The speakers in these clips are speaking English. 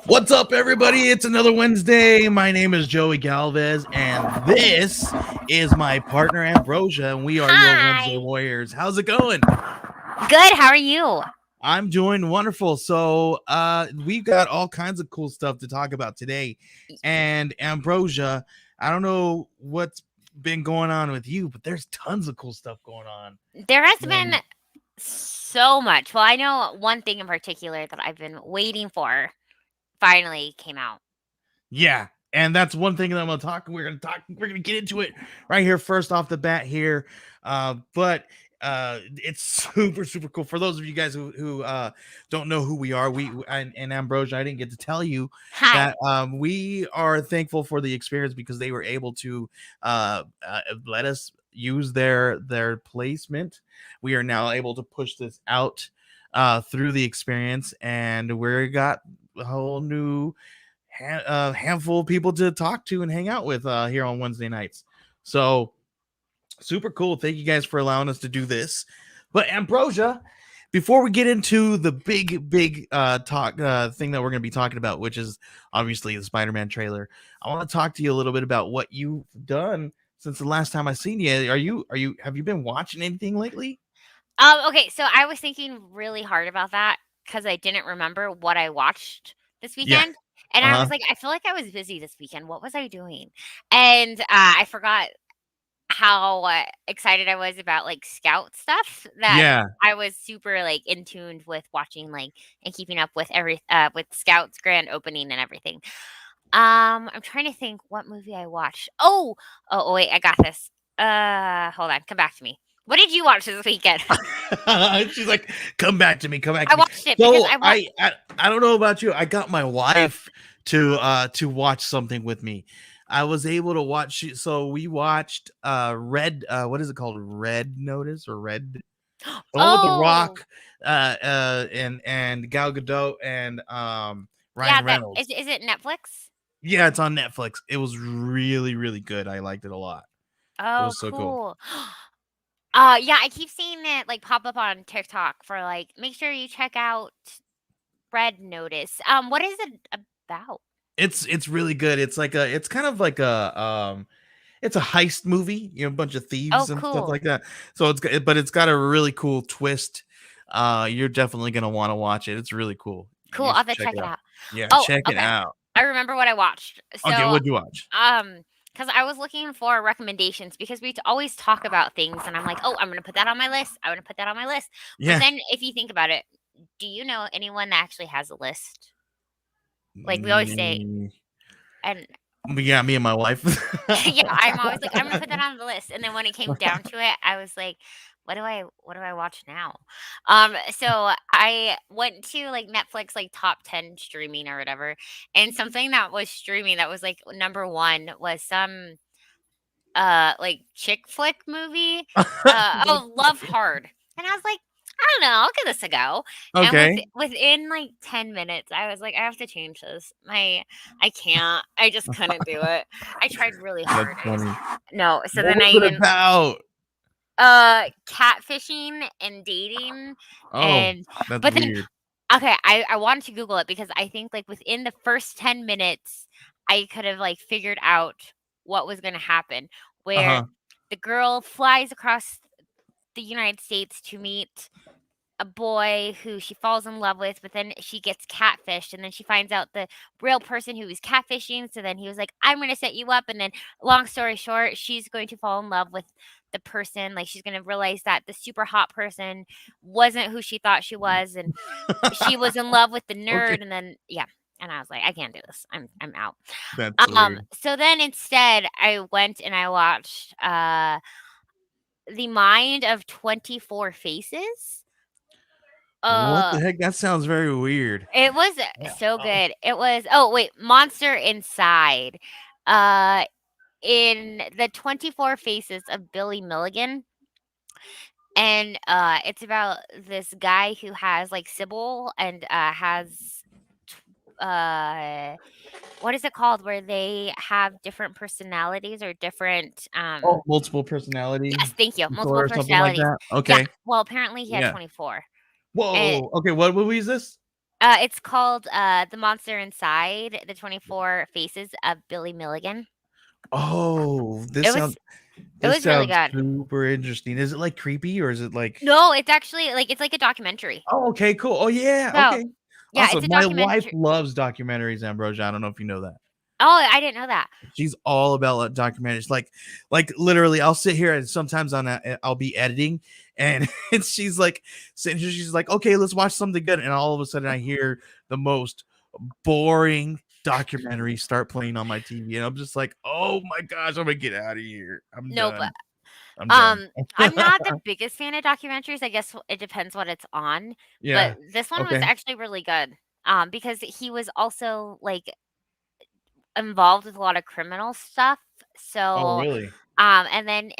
What's up, everybody? It's another Wednesday. My name is Joey Galvez, and this is my partner Ambrosia, and we are your Wednesday Hi. Warriors. How's it going? Good. How are you? I'm doing wonderful. So, we've got all kinds of cool stuff to talk about today. And Ambrosia, I don't know what's been going on with you, but there's tons of cool stuff going on. There has been And so much. Well, I know one thing in particular that I've been waiting for finally came out. yeah, and that's one thing that I'm gonna talk. We're gonna get into it right here first off the bat here. But it's super cool for those of you guys who don't know who we are. And Ambrosia, I didn't get to tell you Hi. that we are thankful for the experience because they were able to let us use their placement. We are now able to push this out through the experience, and we got a whole new handful of people to talk to and hang out with here on Wednesday nights. So super cool. Thank you guys for allowing us to do this. But Ambrosia, before we get into the big talk thing that we're going to be talking about, which is obviously the Spider-Man trailer, I want to talk to you a little bit about what you've done since the last time I seen you. Have you been watching anything lately? Okay, so I was thinking really hard about that because I didn't remember what I watched this Yeah. weekend. And I Uh-huh. was like, I feel like I was busy this weekend. What was I doing? And I forgot how excited I was about like scout stuff that Yeah. I was super like in tuned with watching like and keeping up with with Scouts grand opening and everything. I'm trying to think what movie I watched. Wait, I got this. Hold on, come back to me. What did you watch this weekend? She's like, come back to me, come back I to me. watched it because So I want. I don't know about you. I got my wife to watch something with me. I was able to watch, so we watched Red, what is it called? Red Notice or Red, the one with the Oh, Rock, and Gal Gadot and yeah. Ryan That is. Reynolds. Is it Netflix? Yeah, it's on Netflix. It was really good. I liked it a lot. It Oh, was so cool. cool. Yeah. I keep seeing it like pop up on TikTok for like make sure you check out Red Notice. What is it about? It's really good. It's kind of like a it's a heist movie, a bunch of Oh, thieves and stuff cool. like that. So but it's got a really cool twist. You're definitely gonna want to watch it. It's really cool. Cool. You I'll have should to check check it it out. out. Yeah, Oh, check it okay. out. I remember what I watched. Okay, So, what'd you watch? because I was looking for recommendations because always talk about things, and I'm like, oh, I'm gonna put that on my list. I want to put that on my list. But Yeah. then, if you think about it, do you know anyone that actually has a list? Like we always say, Mm, and yeah, me and my wife. yeah, I'm always like, I'm gonna put that on the list. And then when it came down to it, I was like, what do I watch now? So I went to like Netflix like top 10 streaming or whatever, and something that was streaming that was like number one was some like chick flick movie. Love Hard. And I was like, I don't know, I'll give this a go. And Okay. within like 10 minutes, I was like, I have to change this. I can't. I just couldn't do it. I tried really That's hard. funny. No. So What then I was it even about? catfishing and dating Oh, and that's but then weird. okay, I wanted to Google it because I think like within the first 10 minutes I could have like figured out what was gonna happen. Where Uh-huh. the girl flies across the United States to meet a boy who she falls in love with, but then she gets catfished, and then she finds out the real person who was catfishing. So then he was like, I'm going to set you up. And then, long story short, she's going to fall in love with the person. Like, she's going to realize that the super hot person wasn't who she thought she was. And she was in love with the Okay. nerd. And then, yeah. And I was like, I can't do this. I'm out. That's weird. So then instead, I went and I watched The Mind of 24 Faces. What Uh the heck? That sounds very weird. It was Yeah. so Oh, good. It was oh, wait, Monster Inside. Uh, in the 24 Faces of Billy Milligan, and, it's about this guy who has, like, Sybil and, has t what is it called? Where they have different personalities or different, oh, multiple personality yes, thank you, multiple disorder or something like personalities. that? Yeah, Okay. well, apparently he had Yeah. 24. And Whoa. Okay, what movie is this? It's called The Monster Inside: The 24 Faces of Billy Milligan. Oh, It was it this was really sounds good. super interesting. Is it like creepy or is it like? No, it's actually like it's like a documentary. Oh, okay, cool. Oh yeah, So, okay, yeah, it's awesome. a My wife documentary. loves documentaries, Ambrosia. I don't know if you know that. Oh, I didn't know that. She's all about documentaries. Like literally, I'll sit here and sometimes I'll be editing, and, and she's like, sitting here, she's like, okay, let's watch something good, and all of a sudden I hear the most boring documentary start playing on my TV, and I'm just like, oh my gosh, I'm gonna get out of here. I'm No, but done. I'm done. I'm not the biggest fan of documentaries. I guess it depends what it's on. But Yeah. this one was Okay. actually really good. Because he was also like involved with a lot of criminal stuff. Oh, So, really? and then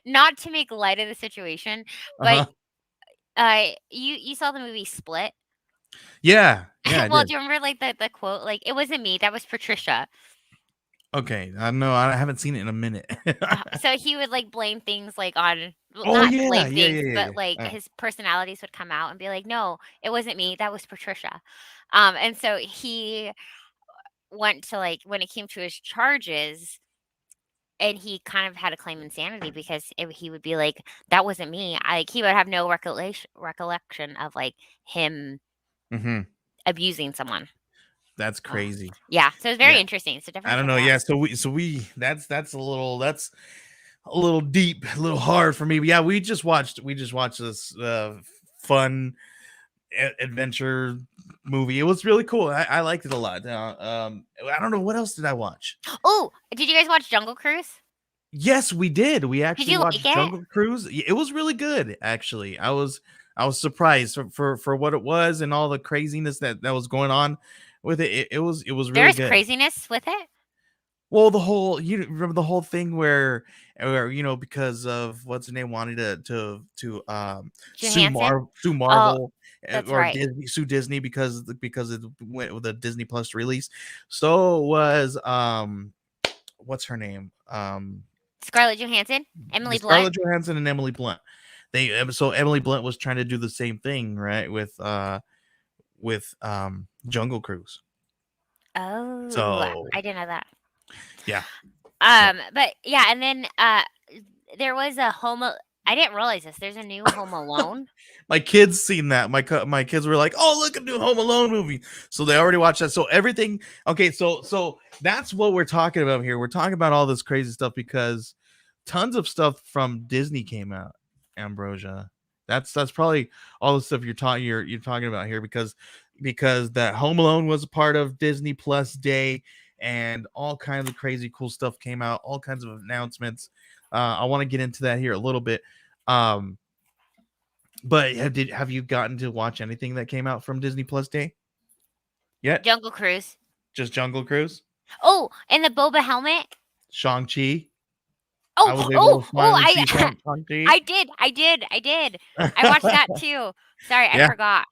not to make light of the situation, Uh but huh. you saw the movie Split. Yeah. Yeah, I Well, did. do you remember like the quote? Like it wasn't me, that was Patricia. Okay. I know. I haven't seen it in a minute. So he would like blame things like on well, Oh not yeah. blame Yeah. things, Yeah. Yeah. but Yeah. like his personalities would come out and be like, "No, it wasn't me. That was Patricia." And so he went to like when it came to his charges, and he kind of had to claim insanity because he would be like, "That wasn't me." Like he would have no recollection of like him Mm-hmm. abusing someone. That's Uh, crazy. yeah, so it's very Yeah. interesting. So I definitely don't check know. it out. Yeah. So we that's a little deep, a little hard for me. But yeah, we just watched this fun adventure movie. It was really cool. I liked it a lot. I don't know what else did I watch. Oh, did you guys watch Jungle Cruise? Yes, we did. We Did actually you like watched it? Jungle Cruise. It was really good, actually. I was surprised for what it was and all the craziness that was going on with it. It was really There's good. craziness with it. Well, the whole you remember the whole thing where because of what's the name wanting to Johansson? sue Oh, Marvel that's or right. Disney sue Disney because it went with a Disney Plus release. So was what's her name Scarlett Johansson, the Emily Blunt. Scarlett Johansson and Emily Blunt. So Emily Blunt was trying to do the same thing, right, with Jungle Cruise. Oh, So I didn't know that. yeah, so But yeah, and then there was a home. I didn't realize this. There's a new Home Alone. my kids seen that. My kids were like, "Oh, look, a new Home Alone movie." So they already watched that. So everything. Okay, so that's what we're talking about here. We're talking about all this crazy stuff because tons of stuff from Disney came out. Ambrosia. That's probably all the stuff you're talking about here because that Home Alone was a part of Disney Plus Day and all kinds of crazy cool stuff came out. All kinds of announcements. I want to get into that here a little bit. Um, but have you gotten to watch anything that came out from Disney Plus Day yet? Jungle Cruise. Just Jungle Cruise, Oh, and the boba helmet. Shang-Chi. I was Oh, able oh, to oh! finally see Shang-Chi. I did. I watched that too. Sorry, I Yeah. forgot.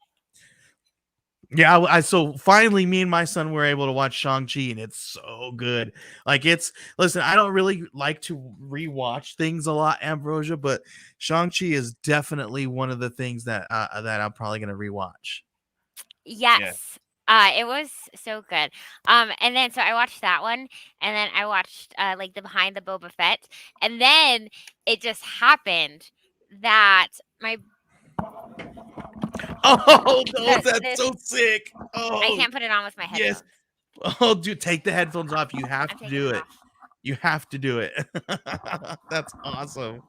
Yeah, so finally me and my son were able to watch Shang-Chi and it's so good. Like listen, I don't really like to rewatch things a lot, Ambrosia, but Shang-Chi is definitely one of the things that I'm probably going to rewatch. Yeah. Yes. It was so good. And then so I watched that one, and then I watched like the Behind the Boba Fett, and then it just happened that my Oh, no, the that's this so sick. I Oh, can't put it on with my yes. headphones. Oh, dude, take the headphones off. You have I'm to taking it do it. off. You have to do it. That's awesome.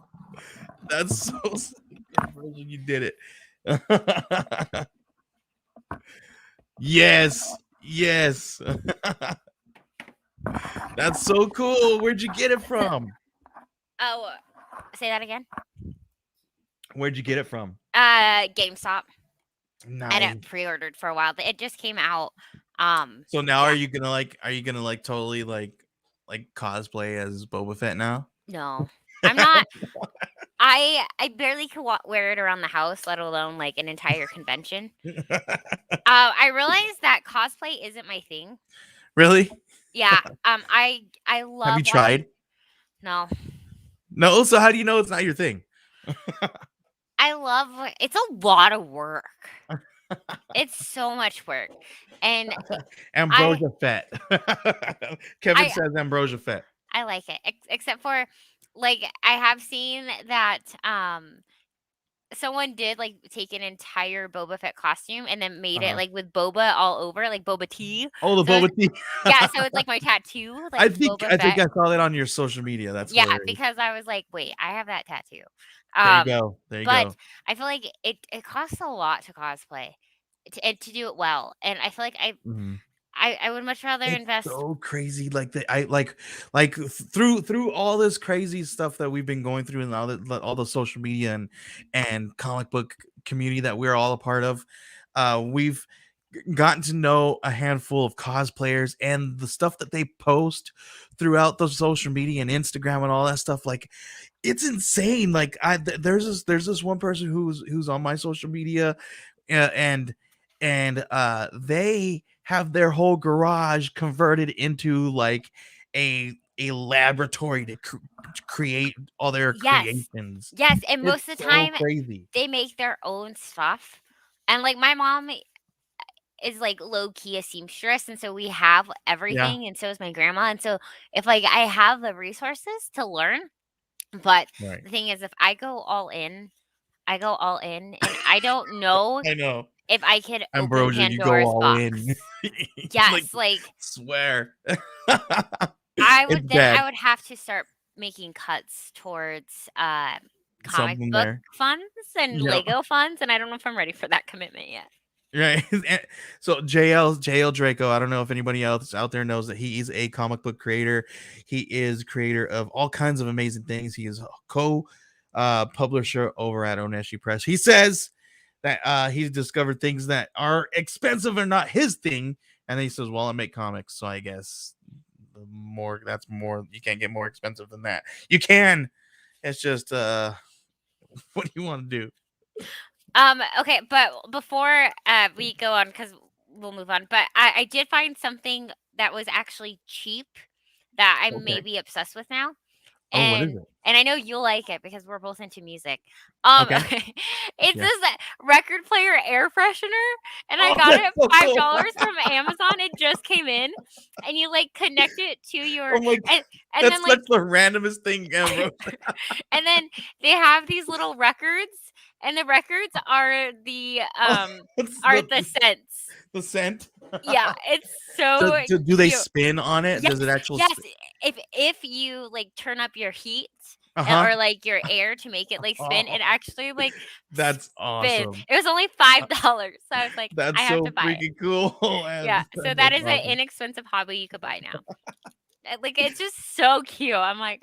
That's so sick, Ambrosia. You did it. Yes. Yes. That's so cool. Where'd you get it So from? oh, say that again. Where'd you get it from? GameStop. I had it Nice. pre-ordered for a while. It just came out. So now Yeah. are you gonna like totally like cosplay as Boba Fett now? No, I'm not. I barely could wear it around the house, let alone like an entire convention. I realized that cosplay isn't my thing. Really? Yeah. I Have you love watching. tried? No, No, so how do you know it's not your thing? I love. It's a lot of work. It's so much work, and I Ambrosia Fett. Kevin I says Ambrosia Fett. I like it, except for, like, I have seen that, someone did, like, take an entire Boba Fett costume and then made it, Uh-huh. like, with boba all over, like boba tea. Oh, the So it's Boba Tea. yeah, so it's like my tattoo, like I think Boba I think Fett. I saw that on your social media. That's Yeah, hilarious. because I was like, "Wait, I have that tattoo." There you Um, go. There you but go. I feel like it costs a lot to cosplay, and to do it well, and I feel like Mhm. I would much rather It's invest. so crazy. Like I through all this crazy stuff that we've been going through and all the social media and comic book community that we're all a part of. We've gotten to know a handful of cosplayers and the stuff that they post throughout the social media and Instagram and all that stuff. Like it's insane. Like there's this one person who's on my social media, and they have their whole garage converted into like a laboratory to create all their Yes. creations. Yes, and It's most of the so time, crazy. they make their own stuff, and, like, my mom is, like, low key a seamstress, and so we have Yeah, everything, and so is my grandma, and so if, like, I have the resources to learn, but right. the thing is if I go all in, I go all in, and I don't know I know. if I could open Ambrosia, you go Pandora's all in. box. Like, Yes, like, swear. I It's would then bad. I would have to start making cuts towards, comic Something book there. funds and Yep. Lego funds, and I don't know if I'm ready for that commitment yet. Right. So JL Draco, I don't know if anybody else out there knows that he is a comic book creator. He is creator of all kinds of amazing things. He is a co publisher over at Oneshi Press. He says that he's discovered things that are expensive or not his thing. And then he says, well, I make comics, so I guess the more that's more you can't get more expensive than that. You can. It's just what do you want to do? Okay, but before, we go on, because 'cause we'll move on, but I did find something that was actually cheap that I may Okay. be obsessed with now. Oh, what is And it? and I know you'll like it because we're both into music. Um, Okay. it's Yeah. this record player air freshener, and I Oh, got it that's at so cool. $5 from Amazon. It just came in, and you, like, connect it to your Oh my god, and that's then, such like, the randomest thing ever. and then they have these little records, and the records Oh, it's are the scents. the scent. Yeah, it's So, so do they cute. spin on it? Yes, Does it actually yes, spin? if you, like, turn up your heat, Uh-huh. or, like, your air to make it, like, spin, Oh, it actually, like, that's spins. awesome. It was only Uh, $5, so I was like, "I That's have to so buy it." freaking cool. Yeah, Man, so that that's is an awesome. inexpensive hobby you could buy now. Like, it's just so cute. I'm like,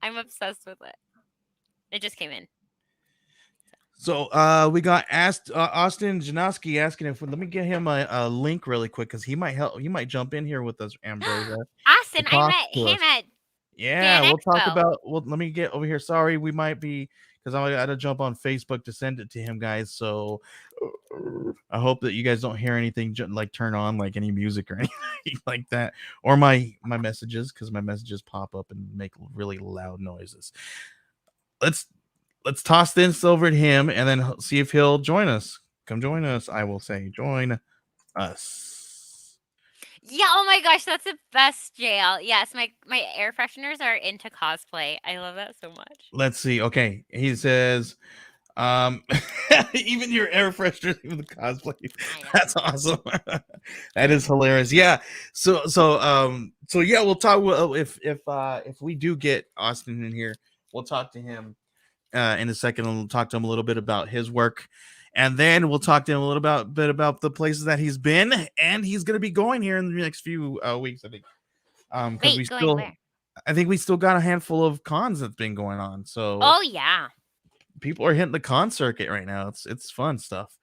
I'm obsessed with it. It just came in. So we got asked Austin Janowski asking if let me get him a link really quick because he might jump in here with us, Ambrosia, to Austin, I talk met to him us. at Yeah, Fan we'll talk Expo. about. Well, let me get over here. Sorry, we might be because I got to jump on Facebook to send it to him, guys. So I hope that you guys don't hear anything like turn on like any music or anything like that, or my messages because my messages pop up and make really loud noises. Let's let's toss this over to him and then see if he'll join us. Come join us. I will say join us. Yeah, oh my gosh, that's the best jail. Yes, my air fresheners are into cosplay. I love that so much. Let's see. Okay, he says Um, even your air freshener, even the cosplay. I know. That's awesome. That is hilarious. Yeah. So yeah, we'll talk. If we do get Austin in here, we'll talk to him in a second. And we'll talk to him a little bit about his work, and then we'll talk to him a little bit about the places that he's been, and he's going to be going here in the next few weeks. I think. Because Wait, going where? I think we still got a handful of cons that's been going on. So Oh, yeah. people are hitting the con circuit right now. It's fun stuff.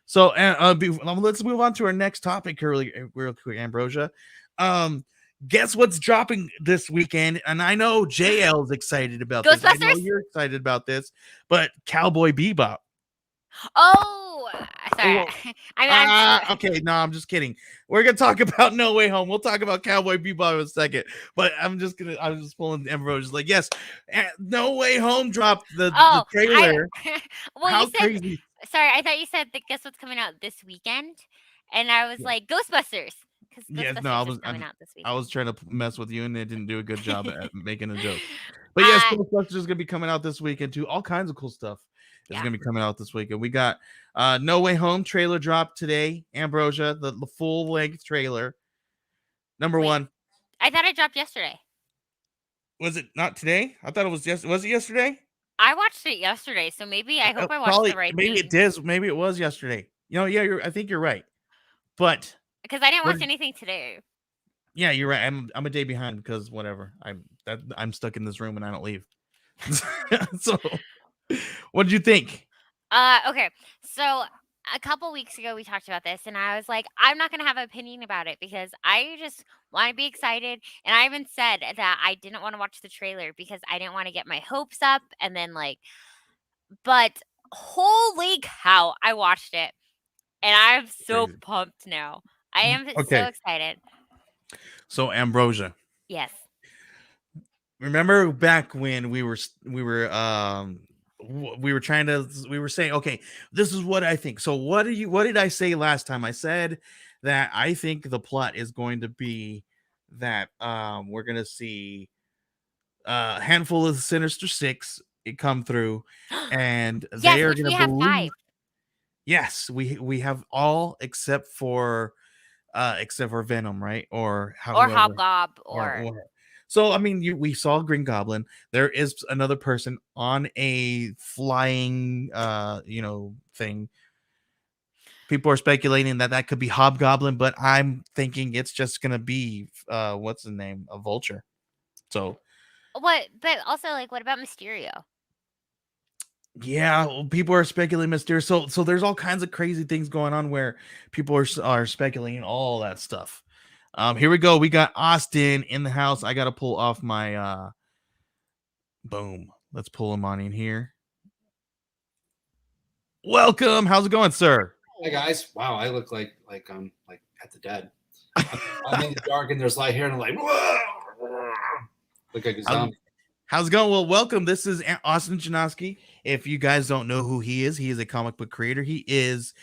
So let's move on to our next topic here real quick, Ambrosia. Um, guess what's dropping this weekend? And I know JL's excited about this. I know Ghostbusters? you're excited about this, but Cowboy Bebop. Oh, sorry. Well, I'm okay, no, I'm just kidding. We're gonna talk about No Way Home. We'll talk about Cowboy Bebop in a second. But I'm just pulling Ambrosia like, yes, No Way Home dropped the oh, I trailer. well, you How said crazy! Sorry, I thought you said that guess what's coming out this weekend? And I was Yeah. like, Ghostbusters, because Yes, no, I Ghostbusters is was coming out this I weekend. was trying to mess with you, and it didn't do a good job at making a joke. But yes, uh, Ghostbusters is gonna be coming out this weekend too. All kinds of cool stuff is yeah. gonna be coming out this weekend. We got No Way Home trailer drop today. Ambrosia, the full length trailer. Number Wait, one. I thought it dropped yesterday. Was it not today? I thought it was just. Was it yesterday? I watched it yesterday, so maybe I hope I watched the Probably. right Maybe it thing did. Maybe it was yesterday. Yeah. I think you're right. But because I didn't what? watch anything today. Yeah, you're right. I'm a day behind because whatever. I'm stuck in this room and I don't leave. So, what did you think? Okay. So a couple weeks ago we talked about this and I was like, I'm not gonna have an opinion about it because I just want to be excited. And I even said that I didn't want to watch the trailer because I didn't want to get my hopes up and then but holy cow, I watched it and I'm so Crazy. pumped now. I am so Okay, excited. so Ambrosia. Yes. Remember back when we were trying to we were saying, okay, this is what I think. So what did I say last time? I said that I think the plot is going to be that we're gonna see a handful of the Sinister Six come through, and they Yes, are which gonna we have believe. 5 Yes, we have all except for Venom, right? Or or whoever Hobgob or or so I mean we saw Green Goblin. There is another person on a flying thing. People are speculating that that could be Hobgoblin, but I'm thinking it's just gonna be what's the name? A vulture. So what, but also what about Mysterio? yeah, well, people are speculating mysterious. So there's all kinds of crazy things going on where people are speculating all that stuff. Here we go. We got Austin in the house. I gotta pull off my boom. Let's pull him on in here. Welcome. How's it going, sir? Hi guys! Wow, I look like I'm like at the dead. I'm in the dark and there's light here, and I'm like, look like a How's, zombie. how's it going? Well, welcome. This is Austin Janowski. If you guys don't know who he is a comic book creator. He is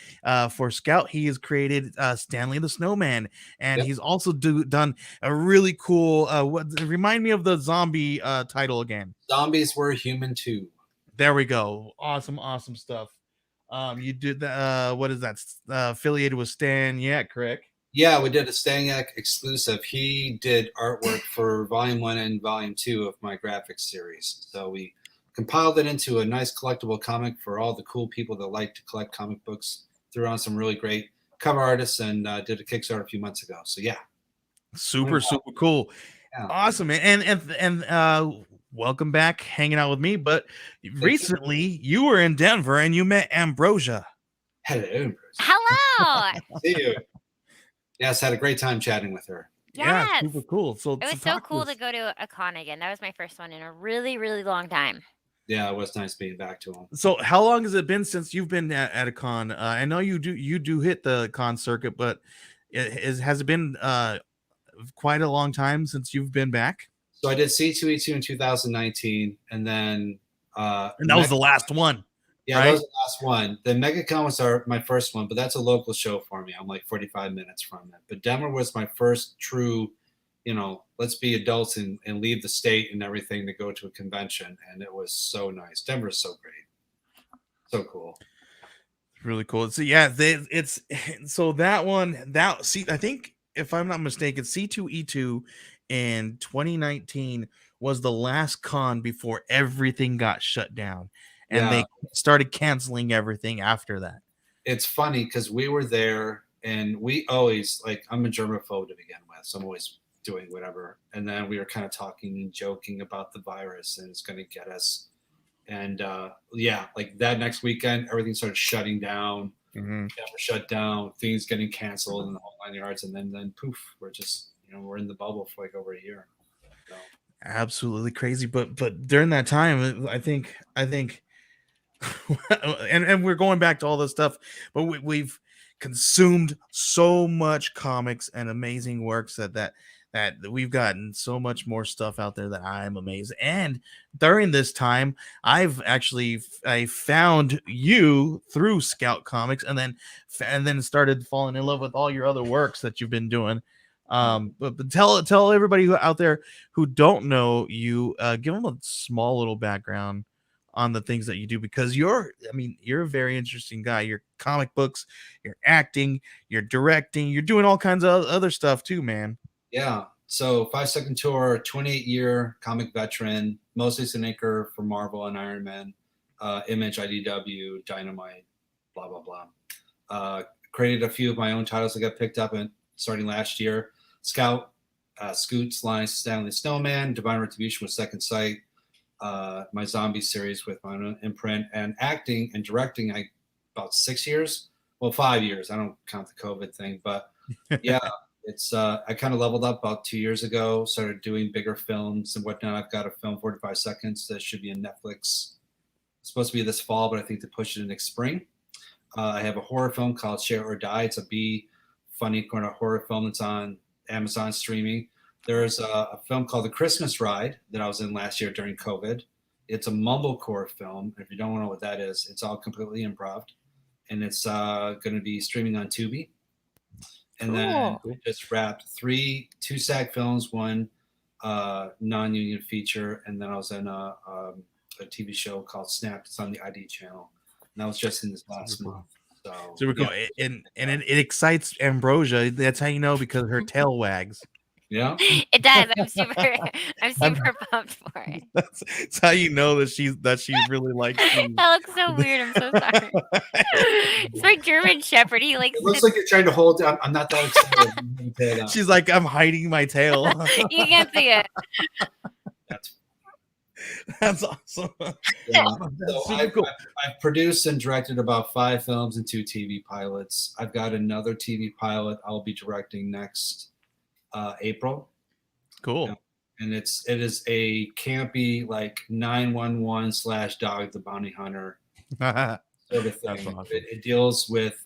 for Scout. He has created Stanley the Snowman, and Yep. he's also done a really cool. What remind me of the zombie title again? Zombies were human too. There we go. Awesome stuff. You did the what is that? Affiliated with Stan? Yeah, correct. Yeah, we did a Staniak exclusive. He did artwork for Volume 1 and Volume 2 of my graphics series. So we compiled it into a nice collectible comic for all the cool people that like to collect comic books. Threw on some really great cover artists and did a Kickstarter a few months ago. So yeah, Super cool. yeah. Awesome. And welcome back hanging out with me. But recently you were in Denver and you met Ambrosia. Hello, Bruce. Hello. See you. Yes, had a great time chatting with her. Yeah, Yes. super cool. So It was so cool to go to a con again. That was my first one in a really, really long time. Yeah, it was nice being back to him. So how long has it been since you've been at a con? I know you do hit the con circuit, but has it been quite a long time since you've been back? So I did C2E2 in 2019, and then And that was the last one. Yeah, right? that was the last one. The MegaCon was my first one, but that's a local show for me. I'm like 45 minutes from it. But Denver was my first true, let's be adults and leave the state and everything to go to a convention. And it was so nice. Denver is so great. So cool. Really cool. So yeah, it's so that one I think if I'm not mistaken, C2E2 in 2019 was the last con before everything got shut down, and Yeah. they started canceling everything after that. It's funny because we were there and we always I'm a germaphobe to begin with, so I'm always doing whatever. And then we were kind of talking and joking about the virus and it's going to get us. And that next weekend, everything started shutting down. Mm-hmm. We're shut down, things getting canceled, and the whole 9 yards. And then poof, we're just we're in the bubble for over a year. So. Absolutely crazy, but during that time, I think, and we're going back to all this stuff, but we've consumed so much comics and amazing works that that we've gotten so much more stuff out there that I'm amazed. And during this time, I found you through Scout Comics, and then started falling in love with all your other works that you've been doing. But tell everybody out there who don't know you, give them a small little background on the things that you do, because you're a very interesting guy. Your comic books, you're acting, you're directing, you're doing all kinds of other stuff too, man. Yeah. So 5 Second Tour, 28-year comic veteran, mostly as an anchor for Marvel and Iron Man, Image, IDW, Dynamite, blah, blah, blah. Created a few of my own titles that got picked up starting last year. Scout, Scoots, Lines, Stanley Snowman, Divine Retribution with Second Sight, my zombie series with my own imprint, and acting and directing about 6 years. Well, 5 years. I don't count the COVID thing, but yeah, it's I kind of leveled up about 2 years ago, started doing bigger films and whatnot. I've got a film, 45 Seconds, that should be in Netflix. It's supposed to be this fall, but I think they pushed it next spring. I have a horror film called Share or Die. It's a B funny kind of horror film that's on Amazon streaming. There's a film called The Christmas Ride that I was in last year during COVID. It's a mumblecore film. If you don't know what that is, it's all completely improv. And it's going to be streaming on Tubi. And then we just wrapped 2 SAG films, 1 non-union feature, and then I was in a TV show called Snapped. It's on the ID channel. And that was just in this last month. So we're going, and it excites Ambrosia. That's how you know, because her tail wags. Yeah, it does. I'm super pumped for it. That's how you know that she really likes you. That looks so weird. I'm so sorry. It's my German Shepherd. He like. It looks like you're trying to hold. I'm not that excited. She's like, I'm hiding my tail. You can't see it. That's awesome. Yeah. So I've produced and directed about 5 films and 2 TV pilots. I've got another TV pilot I'll be directing next April. Cool. And it is a campy like 911 / Dog the Bounty Hunter sort of thing. Awesome. It deals with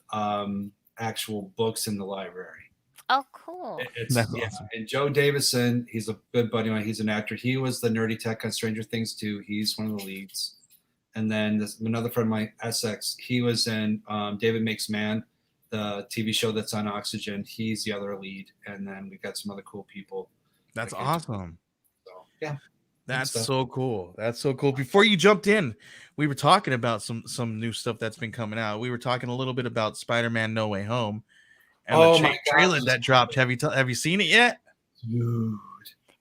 actual books in the library. Oh, cool. That's awesome. And Joe Davison, he's a good buddy of mine. He's an actor. He was the nerdy tech on Stranger Things too. He's one of the leads. And then another friend of mine, Essex, he was in David Makes Man, the TV show that's on Oxygen. He's the other lead. And then we got some other cool people. That's awesome. So, yeah. That's so cool. That's so cool. Before you jumped in, we were talking about some new stuff that's been coming out. We were talking a little bit about Spiderman No Way Home. And the trailer that dropped. Have you seen it yet? Dude.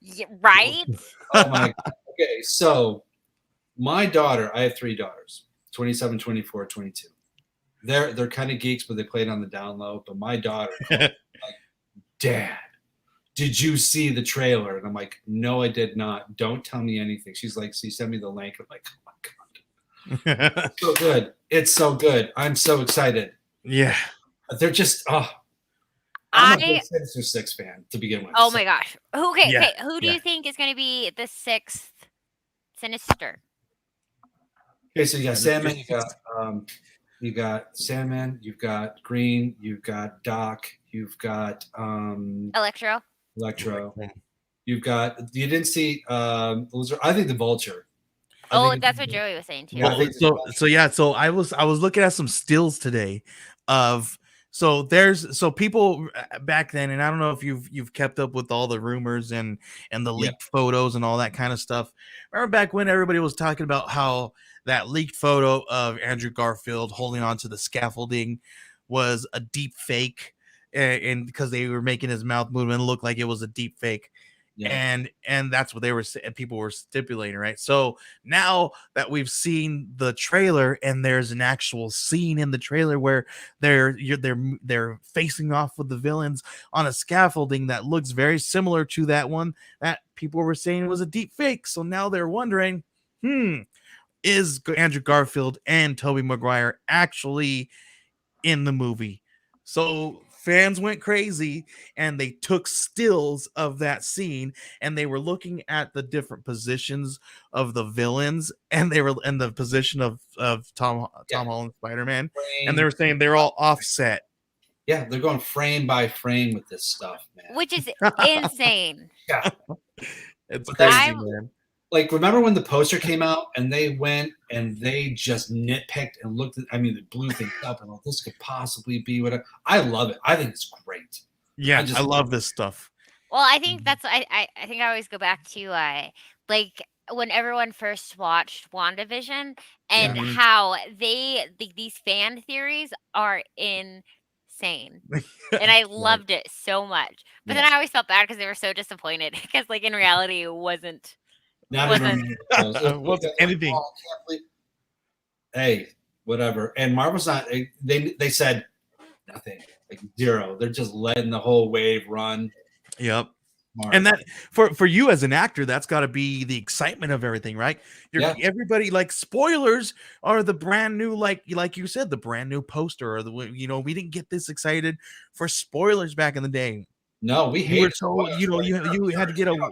Yeah, right? Oh my God. Okay, so my daughter, I have 3 daughters, 27, 24, 22. They're kind of geeks, but they play it on the down low. But my daughter, like, Dad, did you see the trailer? And I'm like, no, I did not. Don't tell me anything. She's like, she sent me the link. I'm like, oh my God. It's so good. It's so good. I'm so excited. Yeah. They're just, I'm a big Sinister 6 fan to begin with. Oh my gosh. Okay. Who do you think is going to be the 6th Sinister? Okay, so you got Sandman, you got Sandman, you've got Green, you've got Doc, you've got Electro. You've got, you didn't see I think the Vulture. That's what Joey was saying too. Well, so I was looking at some stills today of people back then, and I don't know if you've kept up with all the rumors and the leaked photos and all that kind of stuff. Remember back when everybody was talking about how that leaked photo of Andrew Garfield holding onto the scaffolding was a deep fake, and because they were making his mouth movement look like it was a deep fake. Yeah. And that's what people were stipulating, right? So now that we've seen the trailer and there's an actual scene in the trailer where they're facing off with the villains on a scaffolding that looks very similar to that one that people were saying was a deep fake. So now they're wondering, is Andrew Garfield and Tobey Maguire actually in the movie? So fans went crazy and they took stills of that scene and they were looking at the different positions of the villains and they were in the position of Tom Holland Spider-Man, and they were saying they're all offset. Yeah, they're going frame by frame with this stuff, man. which is insane. Yeah, It's but that's crazy, I man. like, remember when the poster came out and they went and they just nitpicked and looked at, I mean, they blew things up and this could possibly be whatever. I love it. I think it's great. Yeah, I love this stuff. Well, I think that's I think I always go back to like when everyone first watched WandaVision and Yeah. how these fan theories are insane. And I loved it so much. But then Yes. I always felt bad because they were so disappointed because like in reality it wasn't Not wasn't even close. It was Wasn't anything. oh, I can't believe. Hey, whatever. And Marvel's not. They said nothing, like zero. They're just letting the whole wave run. Yep. Smart. And that for you as an actor, that's got to be the excitement of everything, right? Everybody, like, spoilers are the brand new, like you said, the brand new poster, or we didn't get this excited for spoilers back in the day. No, we You were hate so you had to get a no.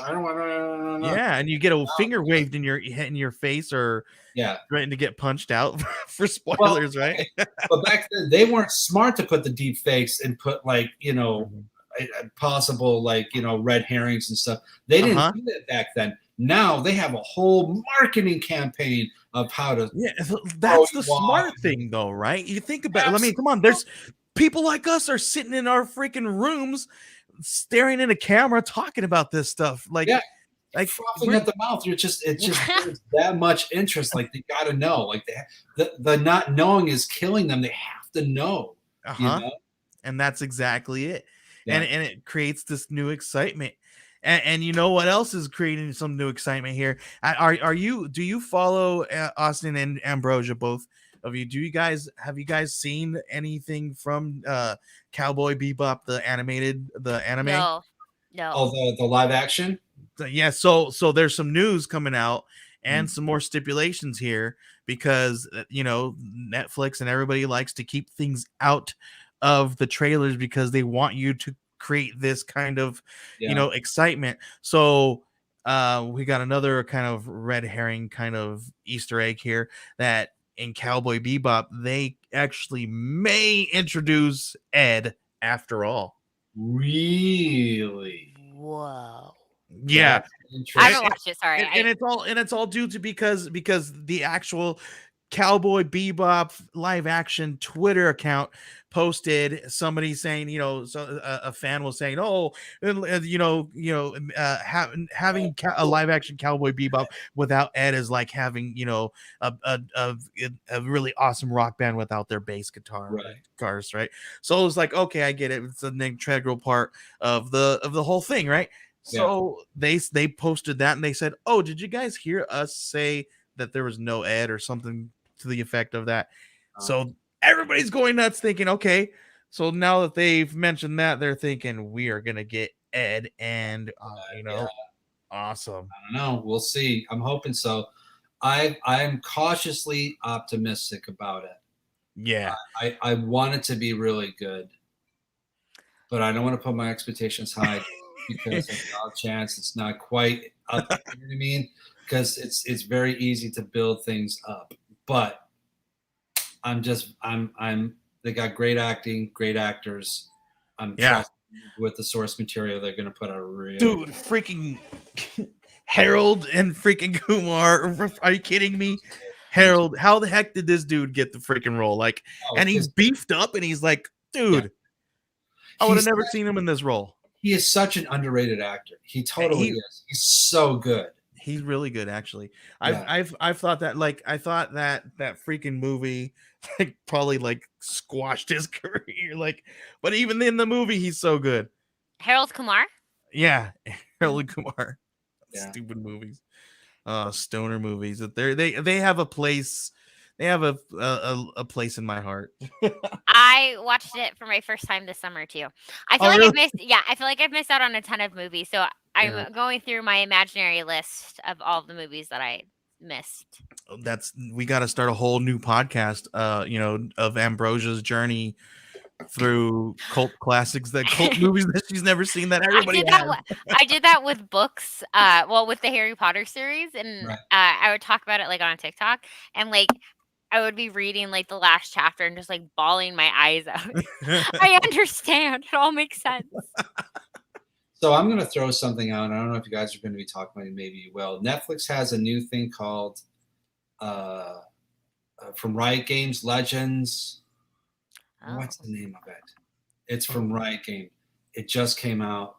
I don't want to. yeah, and you get a finger waved in your face, or Yeah, threatened to get punched out for spoilers, well, right? but back then they weren't smart to put the deep fakes and put like possible like red herrings and stuff. They didn't do that back then. Now they have a whole marketing campaign of how to. Yeah, that's the smart thing, though, right? You think about it. I mean, come on, there's people like us are sitting in our freaking rooms, staring in a camera, talking about this stuff. Like frothing at the mouth. It's just there's that much interest. Like they got to know. Like the not knowing is killing them. They have to know. And that's exactly it. Yeah. And it creates this new excitement. And you know what else is creating some new excitement here? Do you follow Austin and Ambrosia, both of you? Have you guys seen anything from Cowboy Bebop, the anime? No. Oh, the live action? Yeah, so there's some news coming out and some more stipulations here, because Netflix and everybody likes to keep things out of the trailers because they want you to create this kind of excitement. So we got another kind of red herring kind of Easter egg here, that in Cowboy Bebop they actually may introduce Ed after all. Really? Whoa. Yeah. I haven't watched it, sorry. And it's all due to because the actual Cowboy Bebop live action Twitter account posted somebody saying, a fan was saying, having a live action Cowboy Bebop without Ed is like having, a really awesome rock band without their bass guitars, right? So it was like, okay, I get it. It's an integral part of the whole thing, right? So they posted that and they said, "Oh, did you guys hear us say that there was no Ed," or something to the effect of that? So everybody's going nuts thinking, okay, so now that they've mentioned that, they're thinking we are gonna get Ed, and awesome. I don't know. We'll see. I'm hoping so. I'm cautiously optimistic about it. Yeah. I want it to be really good, but I don't want to put my expectations high because there's no chance it's not quite up. You know what I mean? Because it's very easy to build things up, but they got great acting, great actors. I'm trusting with the source material they're going to put out a real dude. Freaking Harold and freaking Kumar. Are you kidding me? Harold, how the heck did this dude get the freaking role? Like, and he's beefed up, and he's like, dude, I would have never seen him in this role. He is such an underrated actor. He totally is. He's so good. He's really good, actually. I've thought that, like, I thought that freaking movie like probably like squashed his career. Like, but even in the movie, he's so good. Harold Kumar? Yeah, Harold Kumar. Stupid movies. Stoner movies. That they have a place. They have a place in my heart. I watched it for my first time this summer too. I feel like I've missed out on a ton of movies. So I'm going through my imaginary list of all the movies that I missed. We got to start a whole new podcast, of Ambrosia's journey through cult classics, cult movies that she's never seen that everybody I did that with books, with the Harry Potter series, and I would talk about it like on TikTok, and like I would be reading like the last chapter and just like bawling my eyes out. I understand. It all makes sense. So I'm going to throw something out. I don't know if you guys are going to be talking about it. Maybe you will. Netflix has a new thing called from Riot Games Legends. Oh. What's the name of it? It's from Riot Game. It just came out.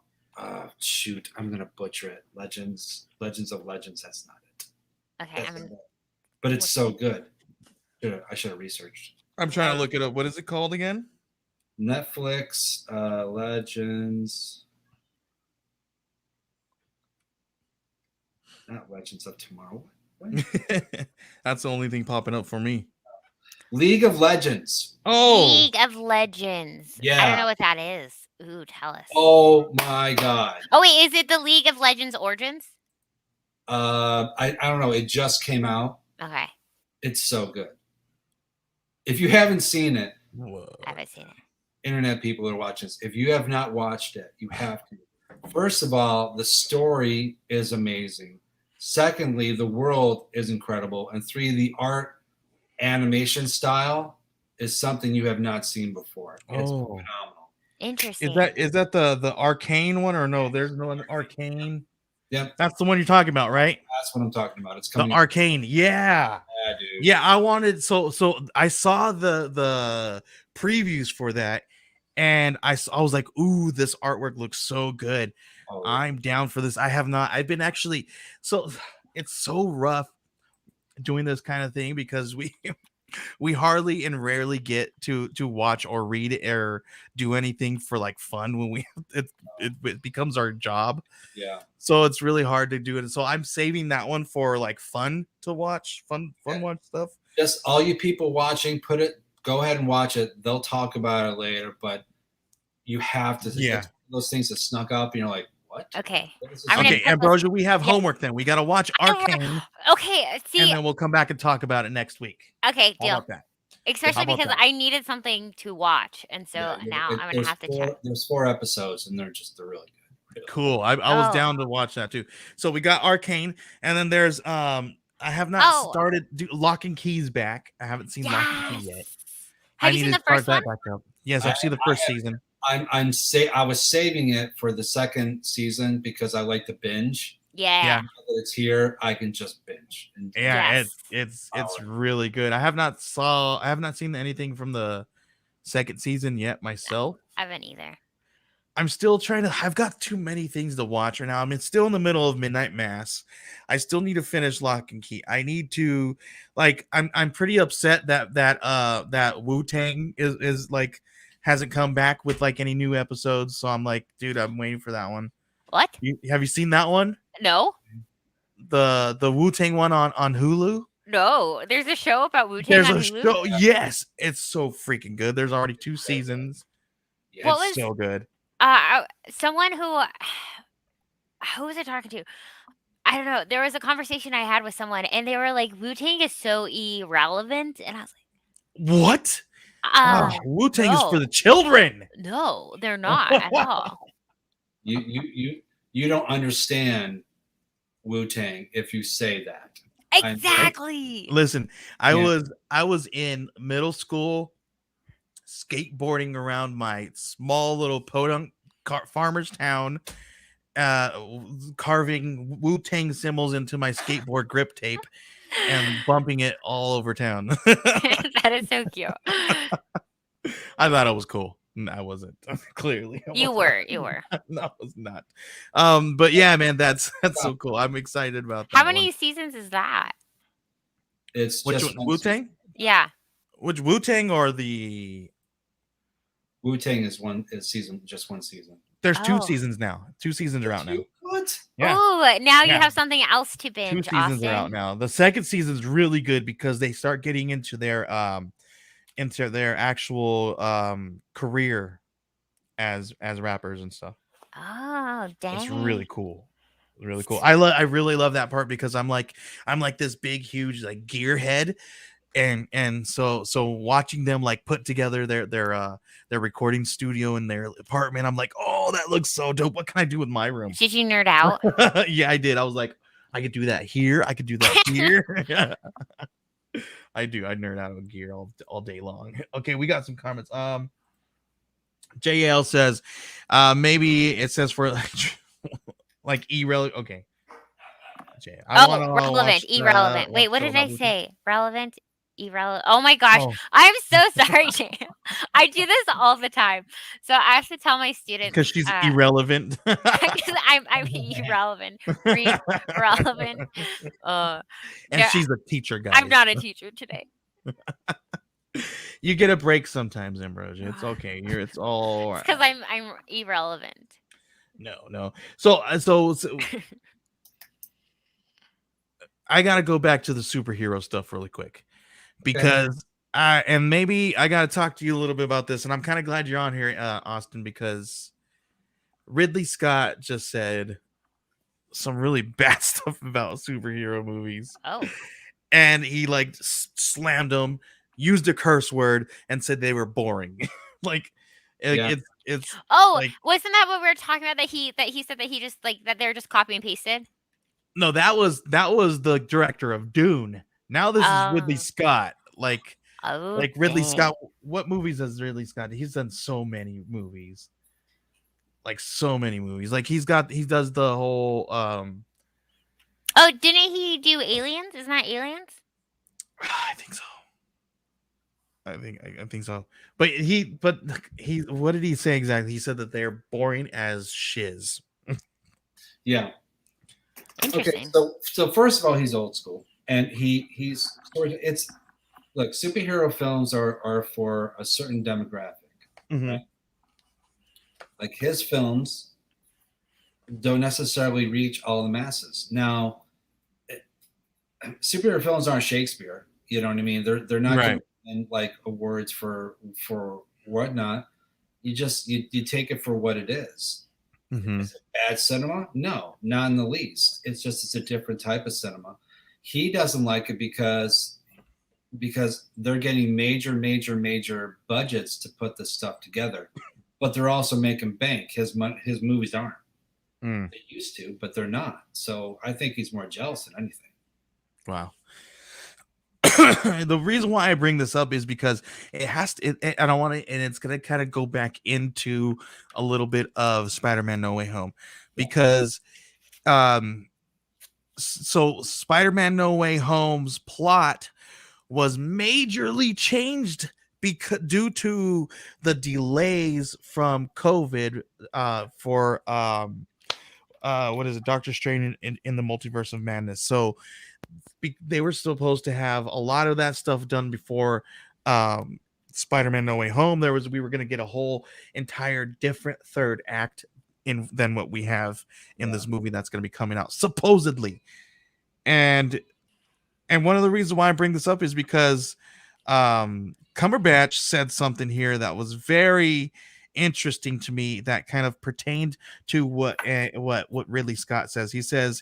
Shoot, I'm going to butcher it. Legends of Legends. That's not it. Okay, But it's so good. I should have researched. I'm trying to look it up. What is it called again? Netflix Legends. Not Legends of Tomorrow. What? That's the only thing popping up for me. League of Legends. Oh, League of Legends. Yeah. I don't know what that is. Ooh, tell us. Oh my god. Oh wait, is it the League of Legends Origins? I don't know. It just came out. Okay. It's so good. If you haven't seen it, I haven't seen it. internet people that are watching this, if you have not watched it, you have to. First of all, the story is amazing. Secondly, the world is incredible. And three, the art animation style is something you have not seen before. It's phenomenal. Interesting. Is that the Arcane one or no? There's no Arcane. Yep. That's the one you're talking about, right? That's what I'm talking about. It's coming. The Arcane. Yeah. Yeah, dude. Yeah, I wanted so I saw the previews for that and I was like, "Ooh, this artwork looks so good. Oh, I'm down for this." I've been actually it's so rough doing this kind of thing because we hardly and rarely get to watch or read or do anything for like fun when it becomes our job. Yeah. So it's really hard to do it. So I'm saving that one for like fun to watch, fun watch stuff. Just all you people watching, go ahead and watch it. They'll talk about it later, but you have to. Yeah. Those things that snuck up, and you're like, what? Okay. Okay, Ambrosia, we have homework then. We got to watch Arcane. Okay, see. And then we'll come back and talk about it next week. Okay, How deal. about that? Especially because I needed something to watch, and so now I'm gonna have to check. There's 4 episodes, and they're really good. Cool. I was down to watch that too. So we got Arcane, and then there's I have not started Lock and Key's back. I haven't seen Lock and Key yet. Have you seen the first one? Back up. Yes, I've seen the first season. I was saving it for the second season because I like to binge. Yeah. Now that it's here, I can just binge. It's really good. I have not seen anything from the second season yet myself. I haven't either. I'm still I've got too many things to watch right now. I'm still in the middle of Midnight Mass. I still need to finish Lock and Key. I need to I'm pretty upset that Wu-Tang is like hasn't come back with like any new episodes. So I'm like, dude, I'm waiting for that one. What? Have you seen that one? No. The Wu-Tang one on Hulu? No. There's a show about Wu-Tang There's on a Hulu? show. Yes, it's so freaking good. There's already 2 seasons. Yeah. It's so good. Someone who was I talking to? I don't know. There was a conversation I had with someone, and they were like, "Wu-Tang is so irrelevant," and I was like, "What? Wu-Tang is for the children." No, they're not at all. You don't understand Wu-Tang if you say that. Exactly. Listen, I was in middle school skateboarding around my small little podunk farmer's town, carving Wu-Tang symbols into my skateboard grip tape and bumping it all over town. That is so cute. I thought it was cool. I wasn't. Clearly, you were. No, I was not. But yeah, man, that's so cool. I'm excited about that. How many seasons is that? It's which just Wu-Tang? Yeah. Which Wu-Tang or the Wu-Tang is just one season. There's 2 seasons now. 2 seasons are out now. What? Yeah. Oh, now you have something else to binge. 2 seasons are out now. The second season is really good because they start getting into their actual career as rappers and stuff. Oh, dang. It's really cool. Really cool. I really love that part because I'm like this big huge like gearhead, and so watching them like put together their recording studio in their apartment, I'm like, oh, that looks so dope. What can I do with my room? Did you nerd out? Yeah, I did. I was like, I could do that here. I could do that here. I do. I nerd out on gear all day long. Okay, we got some comments. JL says, maybe it says for like irrelevant. Okay, Jay, I want Oh, to relevant, watch irrelevant. Wait, what Joe did I about say? Relevant, irrelevant. Oh my gosh, Oh, I'm so sorry, Jay. I do this all the time. So I have to tell my because students, she's irrelevant. because I'm irrelevant, relevant. And No, she's a teacher, I'm guys. not a teacher today. You get a break sometimes, Ambrosia. It's okay. It's all It's because right. I'm irrelevant. No. So I gotta go back to the superhero stuff really quick Okay. because and maybe I gotta talk to you a little bit about this, and I'm kind of glad you're on here, Austin, because Ridley Scott just said some really bad stuff about superhero movies, Oh, and he like slammed them, used a curse word, and said they were boring. like Yeah. it's oh, like wasn't that what we were talking about? That he said that he just like that they're just copy and pasted. no, that was the director of Dune. Now this is Ridley Oh, Scott. oh, Like Ridley dang. Scott. What movies has Ridley Scott? He's done so many movies. Like so many movies. Like he does the whole Oh, didn't he do Aliens? Isn't that Aliens? I think so. I think so. But he what did he say exactly? He said that they're boring as shiz. Yeah. Okay. Interesting. So first of all, he's old school, and he's sort of it's look, superhero films are for a certain demographic, Mm-hmm. right? Like his films don't necessarily reach all the masses. Now, superhero films aren't Shakespeare. You know what I mean? They're not going Right. to win like awards for whatnot. You take it for what it is. Mm-hmm. Is it bad cinema? No, not in the least. It's a different type of cinema. He doesn't like it because they're getting major budgets to put this stuff together, but they're also making bank. His movies aren't. Mm. They used to, but they're not. So I think he's more jealous than anything. Wow. The reason why I bring this up is because it has to, and I want to, and it's going to kind of go back into a little bit of Spider-Man No Way Home because, so Spider-Man No Way Home's plot was majorly changed because due to the delays from COVID, for what is it, Doctor Strange in the Multiverse of Madness. So they were supposed to have a lot of that stuff done before Spider-Man No Way Home. We were going to get a whole entire different third act than what we have in this movie that's going to be coming out supposedly. And one of the reasons why I bring this up is because Cumberbatch said something here that was very interesting to me that kind of pertained to what Ridley Scott says. He says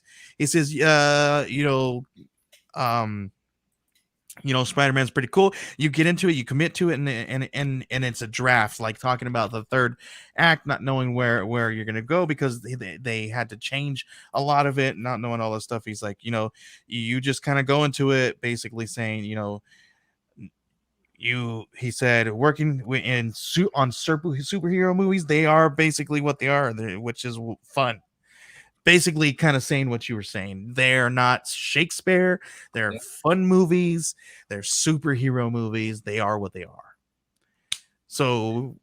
Spider-Man's pretty cool. You get into it, you commit to it, and it's a draft, like talking about the third act, not knowing where you're gonna go because they had to change a lot of it, not knowing all this stuff. He's like, you just kind of go into it, basically saying, he said, working on superhero movies, they are basically what they are, which is fun. Basically kind of saying what you were saying. They're not Shakespeare. They're fun movies. They're superhero movies. They are what they are. So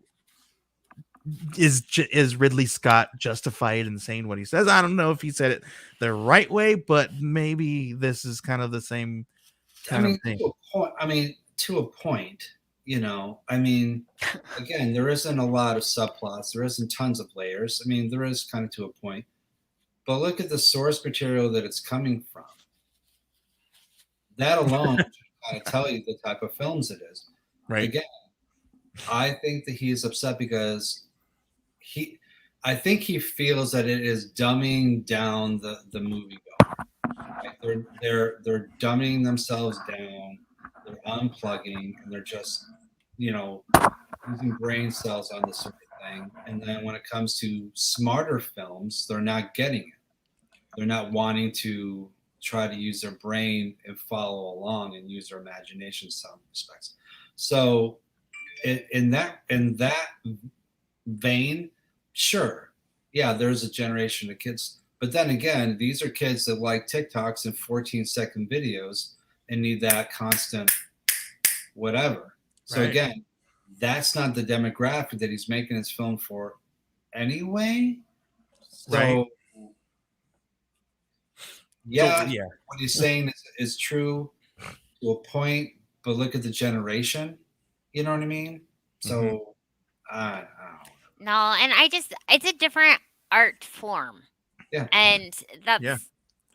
is Ridley Scott justified in saying what he says? I don't know if he said it the right way, but maybe this is kind of the same kind of thing. To a point, again, there isn't a lot of subplots. There isn't tons of layers. There is kind of to a point. But look at the source material that it's coming from. That alone should kind of tell you the type of films it is. Right. Again, I think that he is upset because I think he feels that it is dumbing down the movie going. They're dumbing themselves down. They're unplugging, and they're just, using brain cells on this sort of thing. And then when it comes to smarter films, they're not getting it. They're not wanting to try to use their brain and follow along and use their imagination in some respects. So in that vein, sure, yeah, there's a generation of kids. But then again, these are kids that like TikToks and 14-second videos and need that constant whatever. So Right. again, that's not the demographic that he's making his film for anyway. So Right. yeah, So, yeah. what he's saying is true to a point, but look at the generation. You know what I mean? So I don't know. No, and it's a different art form. Yeah. And Yeah.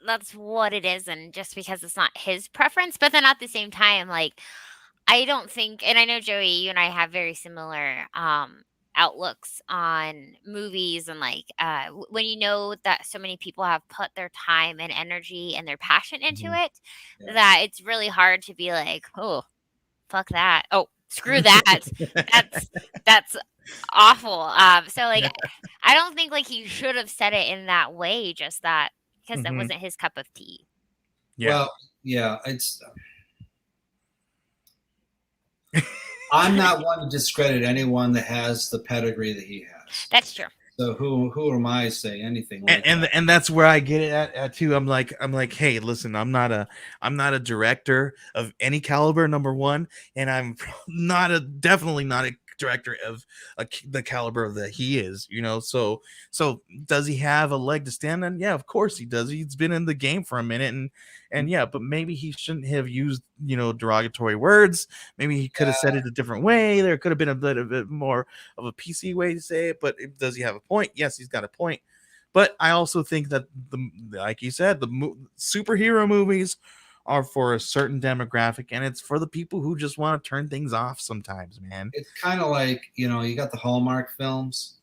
that's what it is, and just because it's not his preference, but then at the same time, like, I don't think, and I know Joey, you and I have very similar outlooks on movies, and like when you know that so many people have put their time and energy and their passion into Mhm. it, Yeah. that it's really hard to be like, oh, fuck that. Oh, screw that. That's awful. So like, I don't think like he should have said it in that way, just that because that Mhm. wasn't his cup of tea. Yeah. Well, yeah, it's. I'm not one to discredit anyone that has the pedigree that he has. That's true. So who am I to say anything like and that? and that's where I get it at too. I'm like, hey, listen, I'm not a director of any caliber, number one, and I'm definitely not a director of the caliber that he is, so does he have a leg to stand on? Yeah, of course he does. He's been in the game for a minute, and yeah, but maybe he shouldn't have used derogatory words. Maybe he could have said it a different way. There could have been a little bit more of a PC way to say it, but does he have a point? Yes, he's got a point. But I also think that like you said, superhero movies are for a certain demographic, and it's for the people who just want to turn things off sometimes, man. It's kind of like, you got the Hallmark films.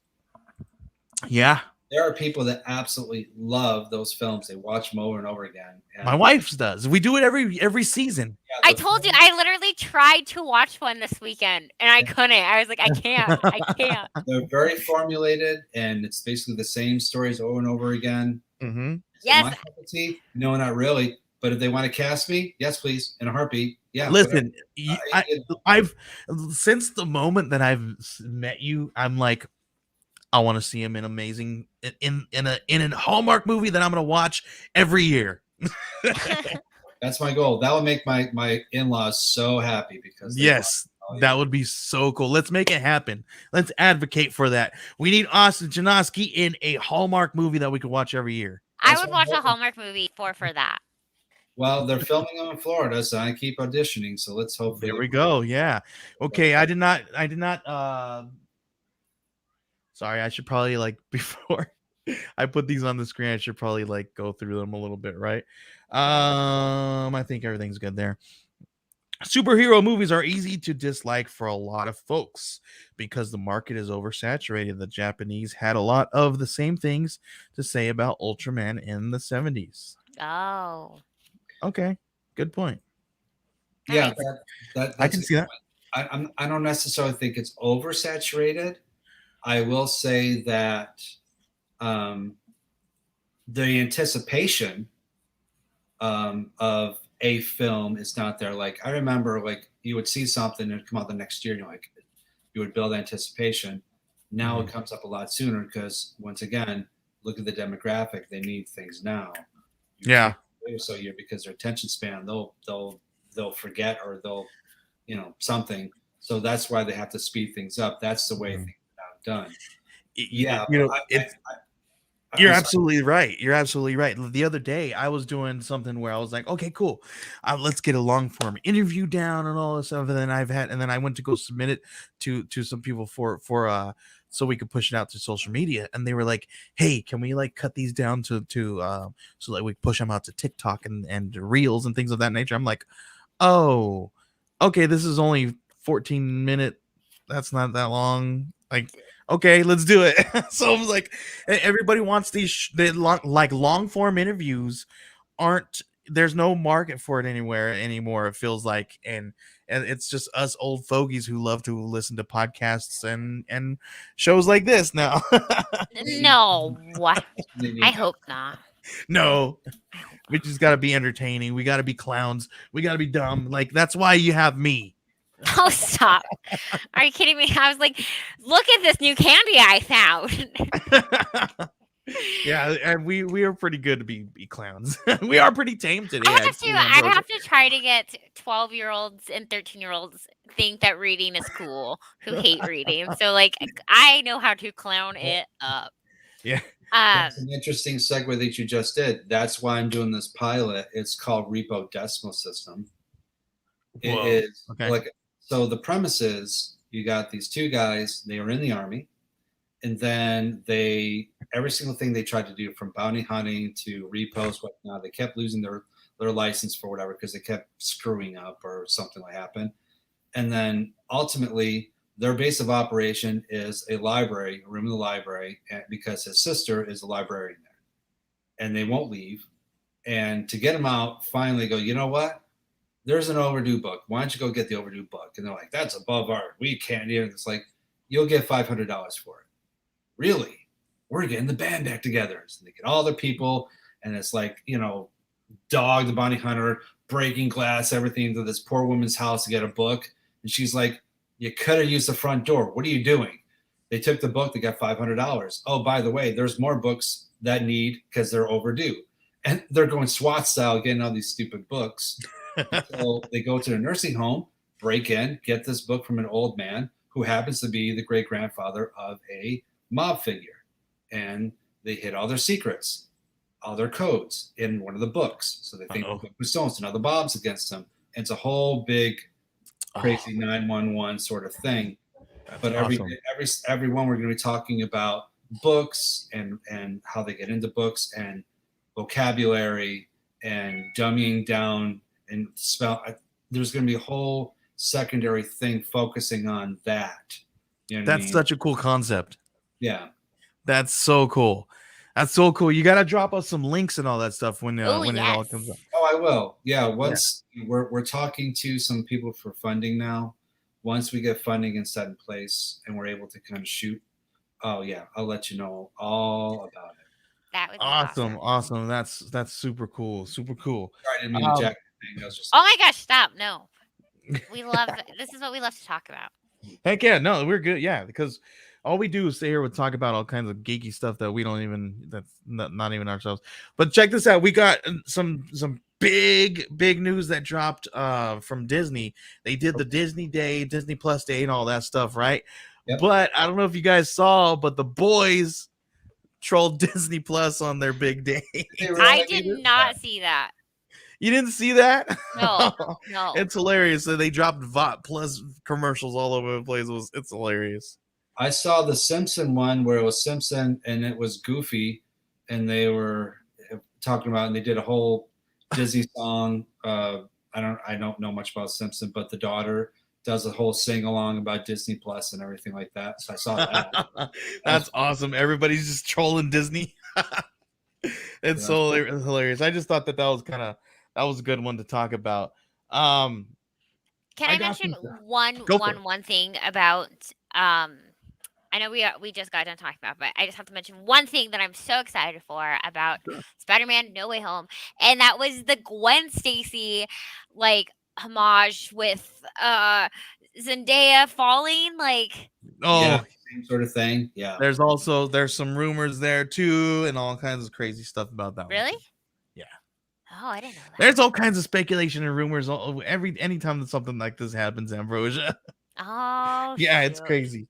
Yeah. There are people that absolutely love those films. They watch them over and over again. And my wife does. We do it every season. yeah, I told you, I literally tried to watch one this weekend and I couldn't. I was like, I can't. I can't. they're very formulated, and it's basically the same stories over and over again. Mm-hmm. Yes. My cup of tea? No, not really. But if they want to cast me, yes, please, in a heartbeat. Yeah. Listen, whatever. I've since the moment that I've met you, I'm like, I want to see him in amazing in a Hallmark movie that I'm gonna watch every year. That's my goal. That would make my in-laws so happy because yes, that would be so cool. Let's make it happen. Let's advocate for that. We need Austin Janoski in a Hallmark movie that we could watch every year. I would watch a Hallmark movie for that. Well, they're filming them in Florida, so I keep auditioning. So let's hope. There we go. Yeah. Okay. I did not. Sorry, I should probably before I put these on the screen, I should probably go through them a little bit, right? I think everything's good there. Superhero movies are easy to dislike for a lot of folks because the market is oversaturated. The Japanese had a lot of the same things to say about Ultraman in the 70s. Oh. Okay, good point. Yeah, that's I can see that. I don't necessarily think it's oversaturated. I will say that the anticipation of a film is not there. Like I remember, you would see something and come out the next year, and you would build anticipation. Now it comes up a lot sooner because once again, look at the demographic; they need things now. Yeah. So year because their attention span, they'll forget or they'll something. So that's why they have to speed things up. That's the way things are done. Yeah, you're absolutely right. You're absolutely right. The other day, I was doing something where I was like, okay, cool. Let's get a long form interview down and all this stuff. And then I went to go submit it to some people for so we could push it out to social media. And they were like, hey, can we cut these down to so that we push them out to TikTok and reels and things of that nature? I'm like, oh, okay, this is only 14 minute. That's not that long. Okay, let's do it. So I was like, everybody wants these long form interviews. There's no market for it anywhere anymore, it feels like, and it's just us old fogies who love to listen to podcasts and shows like this now. No, what? I hope not. No, I hope we just got to be entertaining. We got to be clowns. We got to be dumb. Like that's why you have me. Oh, stop. Are you kidding me? I was like, look at this new candy I found. Yeah, and we are pretty good to be clowns. We are pretty tame today, actually, I Ambrosia. have to try to get 12-year-olds and 13-year-olds think that reading is cool who hate reading. So like I know how to clown it up. Yeah. Um That's an interesting segue that you just did. That's why I'm doing this pilot. It's called Repo Decimal System. It Whoa. is Okay. like, so the premise is you got these two guys, they were in the army, and then every single thing they tried to do, from bounty hunting to repos, whatnot, they kept losing their license for whatever because they kept screwing up or something like happened. And then ultimately their base of operation is a library, a room in the library, because his sister is a librarian there, and they won't leave. And to get him out, finally go, you know what? There's an overdue book. Why don't you go get the overdue book? And they're like, that's above our, we can't. And it's like, you'll get $500 for it. Really? We're getting the band back together. So they get all their people, and it's like, Dog, the bounty hunter, breaking glass, everything, into this poor woman's house to get a book. And she's like, you could have used the front door. What are you doing? They took the book. They got $500. Oh, by the way, there's more books that need, because they're overdue. And they're going SWAT style, getting all these stupid books. So they go to a nursing home, break in, get this book from an old man who happens to be the great grandfather of a mob figure. And they hid all their secrets, all their codes in one of the books. So they think the book was stolen. So now the Bob's against them. And it's a whole big crazy 911 sort of thing. But awesome. every one we're going to be talking about books and how they get into books and vocabulary and dumbing down and spell. There's going to be a whole secondary thing focusing on that. That's such a cool concept. Yeah. That's so cool. That's so cool. You got to drop us some links and all that stuff when it all comes up. Oh, I will. Yeah. Once we're talking to some people for funding now. Once we get funding and set in place and we're able to kind of shoot, oh yeah, I'll let you know all about it. That would be awesome. That's super cool. Super cool. Sorry, I didn't mean to jack the thing. Oh my gosh, stop. No. We love this is what we love to talk about. Heck yeah, no, we're good. Yeah, because all we do is stay here and talk about all kinds of geeky stuff that we don't even, that's not even ourselves. But check this out. We got some big news that dropped from Disney. They did the Disney Day, Disney Plus Day, and all that stuff, right? Yep. But I don't know if you guys saw, but the boys trolled Disney Plus on their big day. I did not see that. You didn't see that? No. It's hilarious. So they dropped Vought Plus commercials all over the place. It's hilarious. I saw the Simpson one where it was Simpson and it was Goofy, and they were talking about, and they did a whole Disney song. I don't know much about Simpson, but the daughter does a whole sing along about Disney Plus and everything like that. So I saw that. That's awesome. Everybody's just trolling Disney. It's so hilarious. I just thought that was a good one to talk about. Can I mention one thing about I know we just got done talking about, but I just have to mention one thing that I'm so excited for about Spider-Man No Way Home, and that was the Gwen Stacy homage with Zendaya falling same sort of thing. Yeah. There's some rumors there too, and all kinds of crazy stuff about that. Really? Yeah. Oh, I didn't know that. There's all kinds of speculation and rumors anytime that something like this happens, Ambrosia. Oh, yeah, it's crazy.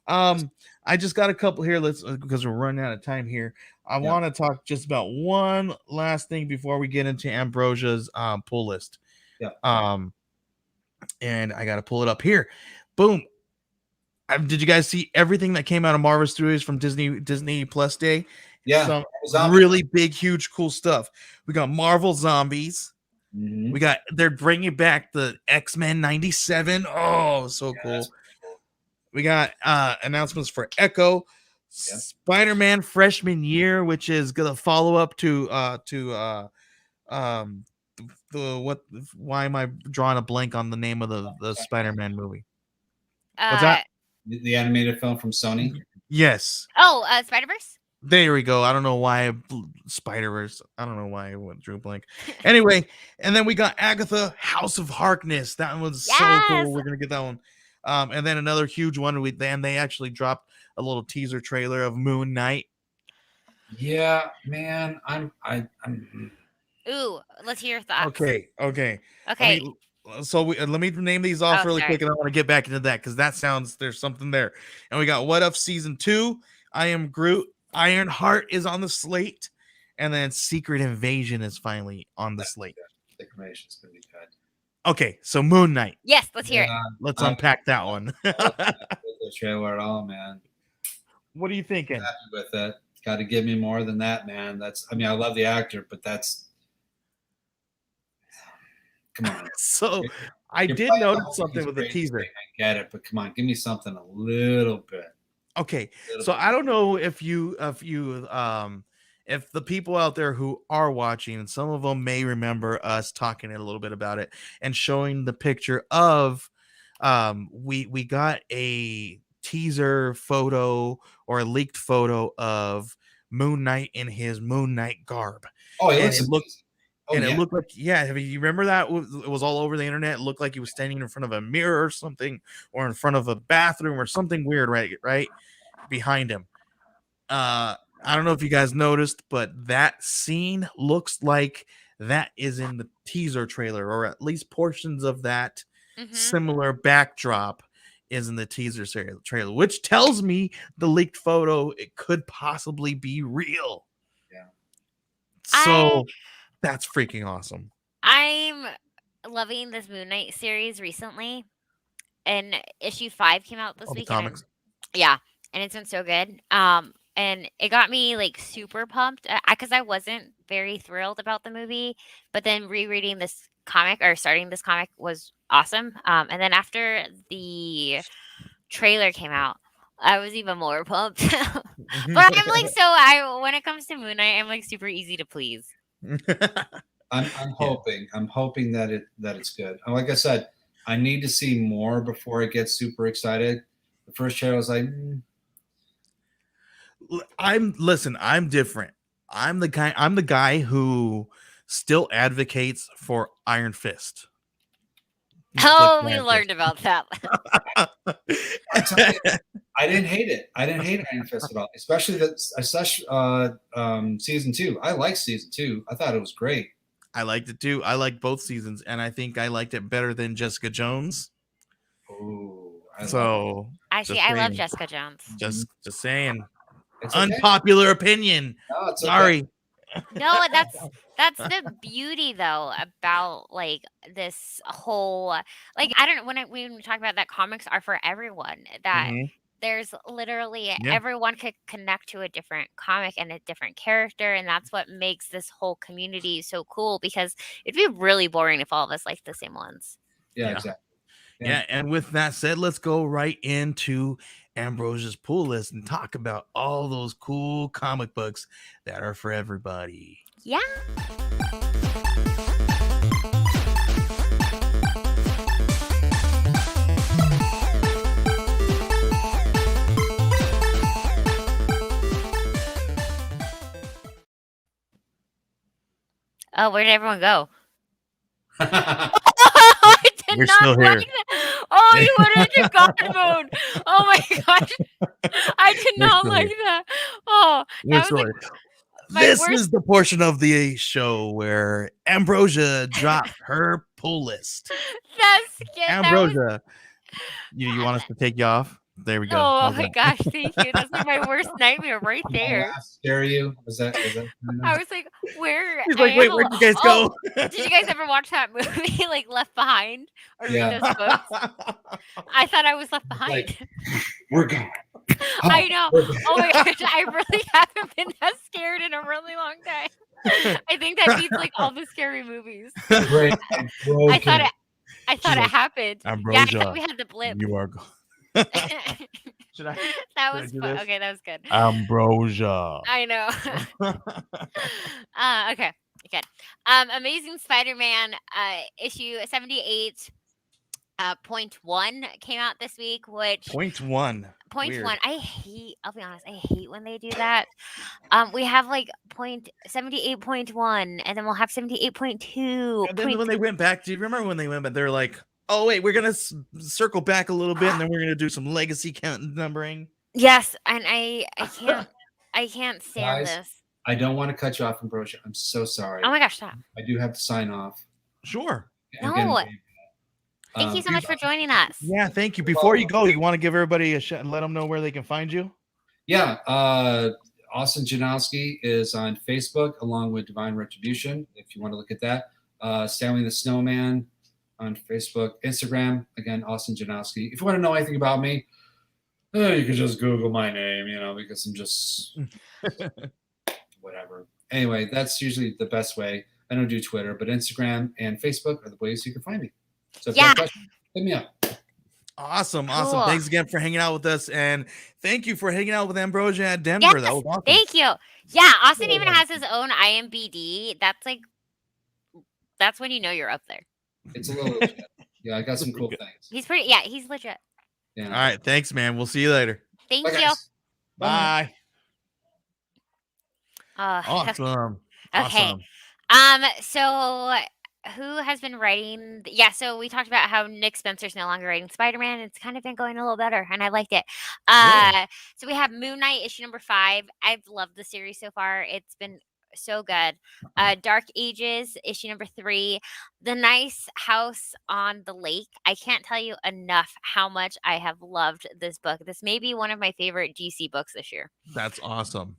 I just got a couple here. Because we're running out of time here. I want to talk just about one last thing before we get into Ambrosia's pull list. Yeah. And I got to pull it up here. Boom. Did you guys see everything that came out of Marvel Studios from Disney Plus Day? Yeah. Some really big, huge, cool stuff. We got Marvel Zombies. Mm-hmm. They're bringing back the X-Men 97. Oh, so cool. We got announcements for Echo, Spider-Man Freshman Year, which is gonna follow up to why am I drawing a blank on the name of the Spider-Man movie? What's that? The animated film from Sony. Yes. Oh, Spider-Verse? There we go. I don't know why Spider-Verse. I don't know why I went drew blank. Anyway, and then we got Agatha, House of Harkness. That one's so Yes. cool. We're gonna get that one. And then another huge one. They actually dropped a little teaser trailer of Moon Knight. Yeah, man. I'm. Ooh, let's hear your thoughts. Okay. Okay. Let me name these off Oh, really sorry. quick, and I want to get back into that because that sounds there's something there. And we got What If Season 2, I Am Groot, Ironheart is on the slate, and then Secret Invasion is finally on the slate. The information's gonna be good. Okay, so Moon Knight. Yes, let's hear it. Let's unpack that one. With the trailer at all, man. What are you thinking? Happy with it. Got to give me more than that, man. I mean, I love the actor, but that's. Come on. So I did notice something with the teaser. I get it, but come on, give me something a little bit. Okay, so I don't know if the people out there who are watching, and some of them may remember us talking a little bit about it and showing the picture of, we got a teaser photo or a leaked photo of Moon Knight in his Moon Knight garb. Oh, it looked like, you remember that? It was all over the internet. It looked like he was standing in front of a mirror or something, or in front of a bathroom or something weird, right behind him. I don't know if you guys noticed, but that scene looks like that is in the teaser trailer, or at least portions of that similar backdrop is in the teaser trailer, which tells me the leaked photo, it could possibly be real. Yeah. So that's freaking awesome. I'm loving this Moon Knight series recently, and issue 5 came out this week. Comics. And it's been so good. And it got me like super pumped because I wasn't very thrilled about the movie, but then rereading this comic or starting this comic was awesome. And then after the trailer came out, I was even more pumped. But I'm like, when it comes to Moon Knight, I'm like super easy to please. I'm hoping that it's good. And like I said, I need to see more before I get super excited. The first trailer was like, I'm different. I'm the guy who still advocates for Iron Fist. Oh, we learned about that. I didn't hate it. I didn't hate Iron Fist at all, especially season 2. I liked season 2. I thought it was great. I liked it too. I liked both seasons, and I think I liked it better than Jessica Jones. Oh, I love Jessica Jones. Just saying. It's okay. Unpopular opinion. No, it's sorry. Okay. No, that's the beauty though about like this whole like I don't know when we talk about that comics are for everyone, that there's literally everyone could connect to a different comic and a different character, and that's what makes this whole community so cool, because it'd be really boring if all of us liked the same ones. Yeah. Exactly. Yeah, and with that said, let's go right into Ambrosia's pull list and talk about all those cool comic books that are for everybody. Yeah. Oh, where did everyone go? You're still here. Oh, you went into God mode. Oh my gosh. I did not like that. Oh, that was this is the portion of the show where Ambrosia dropped her pull list. That's good. Ambrosia, you want us to take you off? There we go. Oh my gosh, thank you. That's like my worst nightmare right there. Scare you? Was that I was like, where? He's like, wait, where'd you guys go? Did you guys ever watch that movie, like Left Behind, or read those books? I thought I was left behind. Like, we're gone. I know. Oh my gosh, I really haven't been that scared in a really long time. I think that beats like all the scary movies. Great. I thought it happened. Ambrosia, yeah, I thought we had the blip. You are. Should I? That was fun. Okay, that was good. Ambrosia. I know. Okay, good. Amazing Spider-Man issue 78. Point One came out this week, which Point one. Point Weird. One, I'll be honest, I hate when they do that. We have like point 78.1, and then we'll have 78.2. And then when they went back, do you remember when they went back? They're like, oh wait, we're gonna circle back a little bit, and then we're gonna do some legacy count numbering. Yes, and I can't stand Guys, this. I don't want to cut you off, Ambrosia. I'm so sorry. Oh my gosh, stop. I do have to sign off. Sure. I'm No. getting- Thank you so much for joining us. Yeah, thank you. Before you go, you want to give everybody a shot and let them know where they can find you? Yeah, Austin Janowski is on Facebook along with Divine Retribution, if you want to look at that. Stanley the Snowman on Facebook. Instagram, again, Austin Janowski. If you want to know anything about me, you can just Google my name, because I'm just whatever. Anyway, that's usually the best way. I don't do Twitter, but Instagram and Facebook are the ways you can find me. So if you have questions, hit me up. Awesome. Cool. Thanks again for hanging out with us, and thank you for hanging out with Ambrosia at Denver. Yes, that was awesome. thank you. Yeah, Austin even has his own IMBD. That's when you know you're up there. It's a little legit. Yeah, I got some cool things. He's legit. Yeah. All right, thanks, man. We'll see you later. Thank Bye, you. guys. Bye. Awesome. Okay. Awesome. So who has been writing? Yeah, so we talked about how Nick Spencer's no longer writing Spider-Man. It's kind of been going a little better, and I liked it. So we have Moon Knight issue number 5. I've loved the series so far. It's been so good. Dark Ages issue number 3. The Nice House on the Lake. I can't tell you enough how much I have loved this book. This may be one of my favorite DC books this year. That's awesome.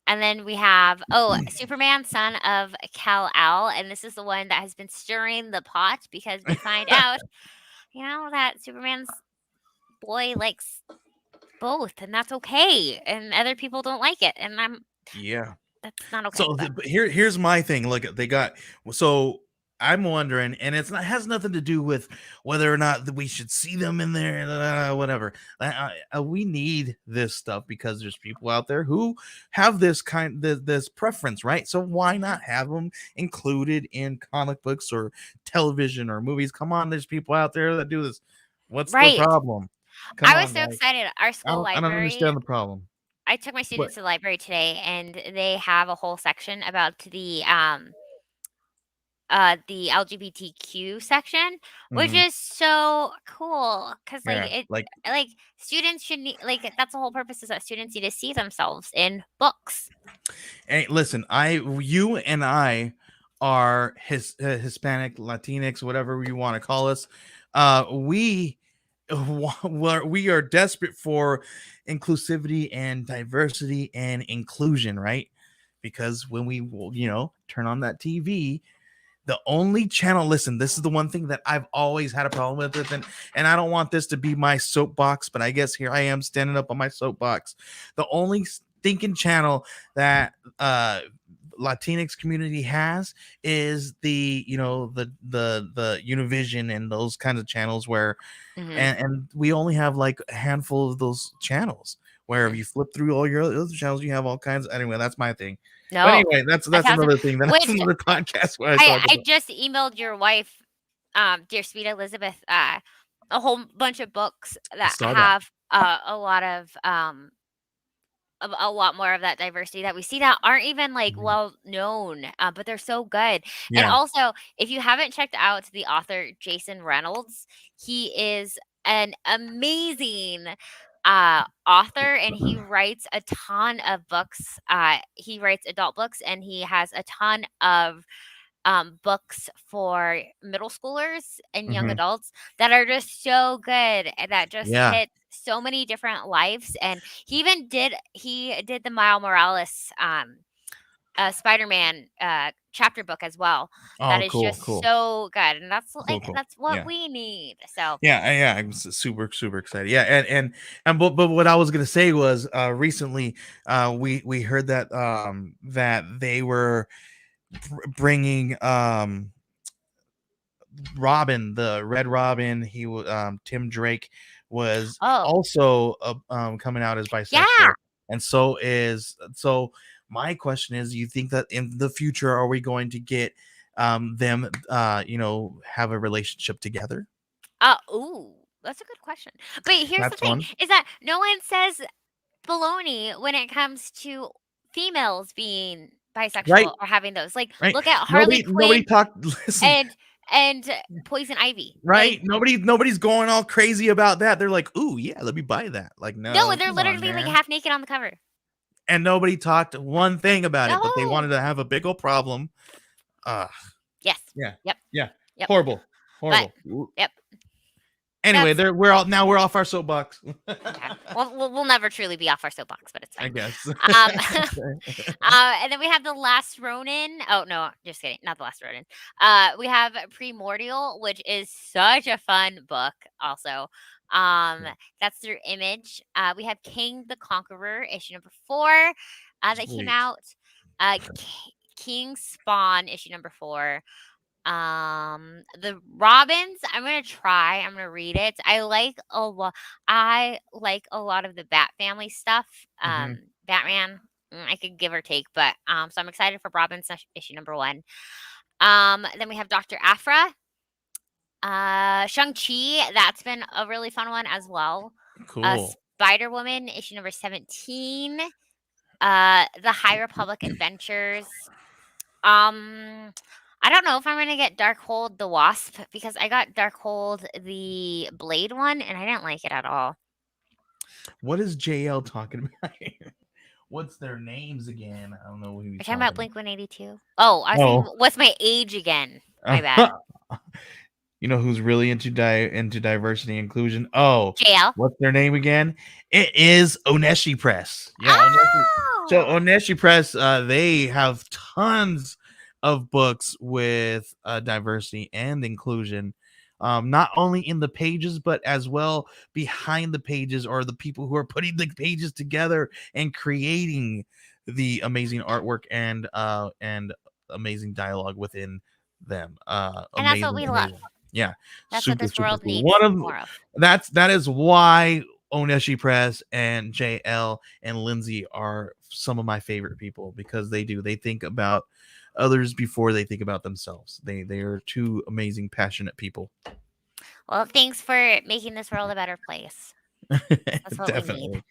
And then we have Superman, Son of Kal-El, and this is the one that has been stirring the pot because we find out, that Superman's boy likes both, and that's okay, and other people don't like it, and that's not okay. So here's my thing. Look, they got I'm wondering, and has nothing to do with whether or not we should see them in there, whatever. We need this stuff because there's people out there who have this preference, right? So why not have them included in comic books or television or movies? Come on, there's people out there that do this. What's the problem? I was so excited. Our school library. I don't understand the problem. I took my students to the library today, and they have a whole section about the LGBTQ section, which is so cool because students should need, that's the whole purpose, is that students need to see themselves in books. Hey, listen, you and I are Hispanic, Latinx, whatever you want to call us. We are desperate for inclusivity and diversity and inclusion, right? Because when we turn on that TV, the only channel, listen, this is the one thing that I've always had a problem with it, and I don't want this to be my soapbox, but I guess here I am standing up on my soapbox. The only stinking channel that Latinx community has is the Univision and those kinds of channels where and we only have like a handful of those channels where if you flip through all your other channels, you have all kinds of, anyway, that's my thing. No, but anyway, that's another thing. That's another podcast. I just emailed your wife, dear sweet Elizabeth, a whole bunch of books that have a lot more of that diversity that we see that aren't even well known, but they're so good. Yeah. And also, if you haven't checked out the author Jason Reynolds, he is an amazing author, and he writes a ton of books. He writes adult books, and he has a ton of books for middle schoolers and young adults that are just so good and that just hit so many different lives. And he even did the Miles Morales Spider-Man chapter book as well. That is so good, and that's that's what we need. So I'm super excited. But what I was gonna say was recently we heard that that they were bringing Robin, the Red Robin. He was Tim Drake was also coming out as bisexual, and so my question is, you think that in the future are we going to get them have a relationship together. Ooh, that's a good question. But here's the That's thing: one. is that no one says baloney when it comes to females being Right, bisexual or having those. Like, right. look at Harley Nobody Quinn talked. Listen, and and Poison Ivy. Like, right? Nobody's going all crazy about that. They're like, "Ooh, yeah, let me buy that." Like, no, no, they're come on, literally like man. half naked on the cover. And nobody talked one thing about it, but they No. wanted to have a big old problem. Uh Yes. yeah, Yep. yeah, Yep. horrible, But horrible. yep. Anyway, That's we're off our soapbox. okay. We'll never truly be off our soapbox, but it's I fine. guess. And then we have The Last Ronin. Oh, no, just kidding. Not The Last Ronin. We have Primordial, which is such a fun book also. That's through Image. We have King the Conqueror, issue number 4, that came Sweet. out. King Spawn, issue number 4. The Robins, I'm gonna read it. I like a lot of the Bat family stuff. Mhm. Batman, I could give or take, but so I'm excited for Robins issue number 1. Then we have Dr. Aphra. Shang-Chi, that's been a really fun one as well. Cool. Spider-Woman issue number 17. The High Republic Adventures. I don't know if I'm gonna get Darkhold the Wasp because I got Darkhold the Blade one and I didn't like it at all. What is JL talking about here? What's their names again? I don't know who Are he's you talking talking about about. Blink 182? Oh, I was Oh. saying, what's my age again? My bad. You know who's really into diversity and inclusion? Oh, JL. what's their name again? It is Oneshi Press. Yeah, Oneshi. So Oh, Oneshi Press, they have tons of books with diversity and inclusion, not only in the pages but as well behind the pages, or the people who are putting the pages together and creating the amazing artwork and amazing dialogue within them. and that's what we love. Amazing. Yeah, That's what super this super world cool. needs more of. That is why Oneshi Press and JL and Lindsay are some of my favorite people, because they think about others before they think about themselves. They are two amazing, passionate people. Well, thanks for making this world a better place. That's what we need.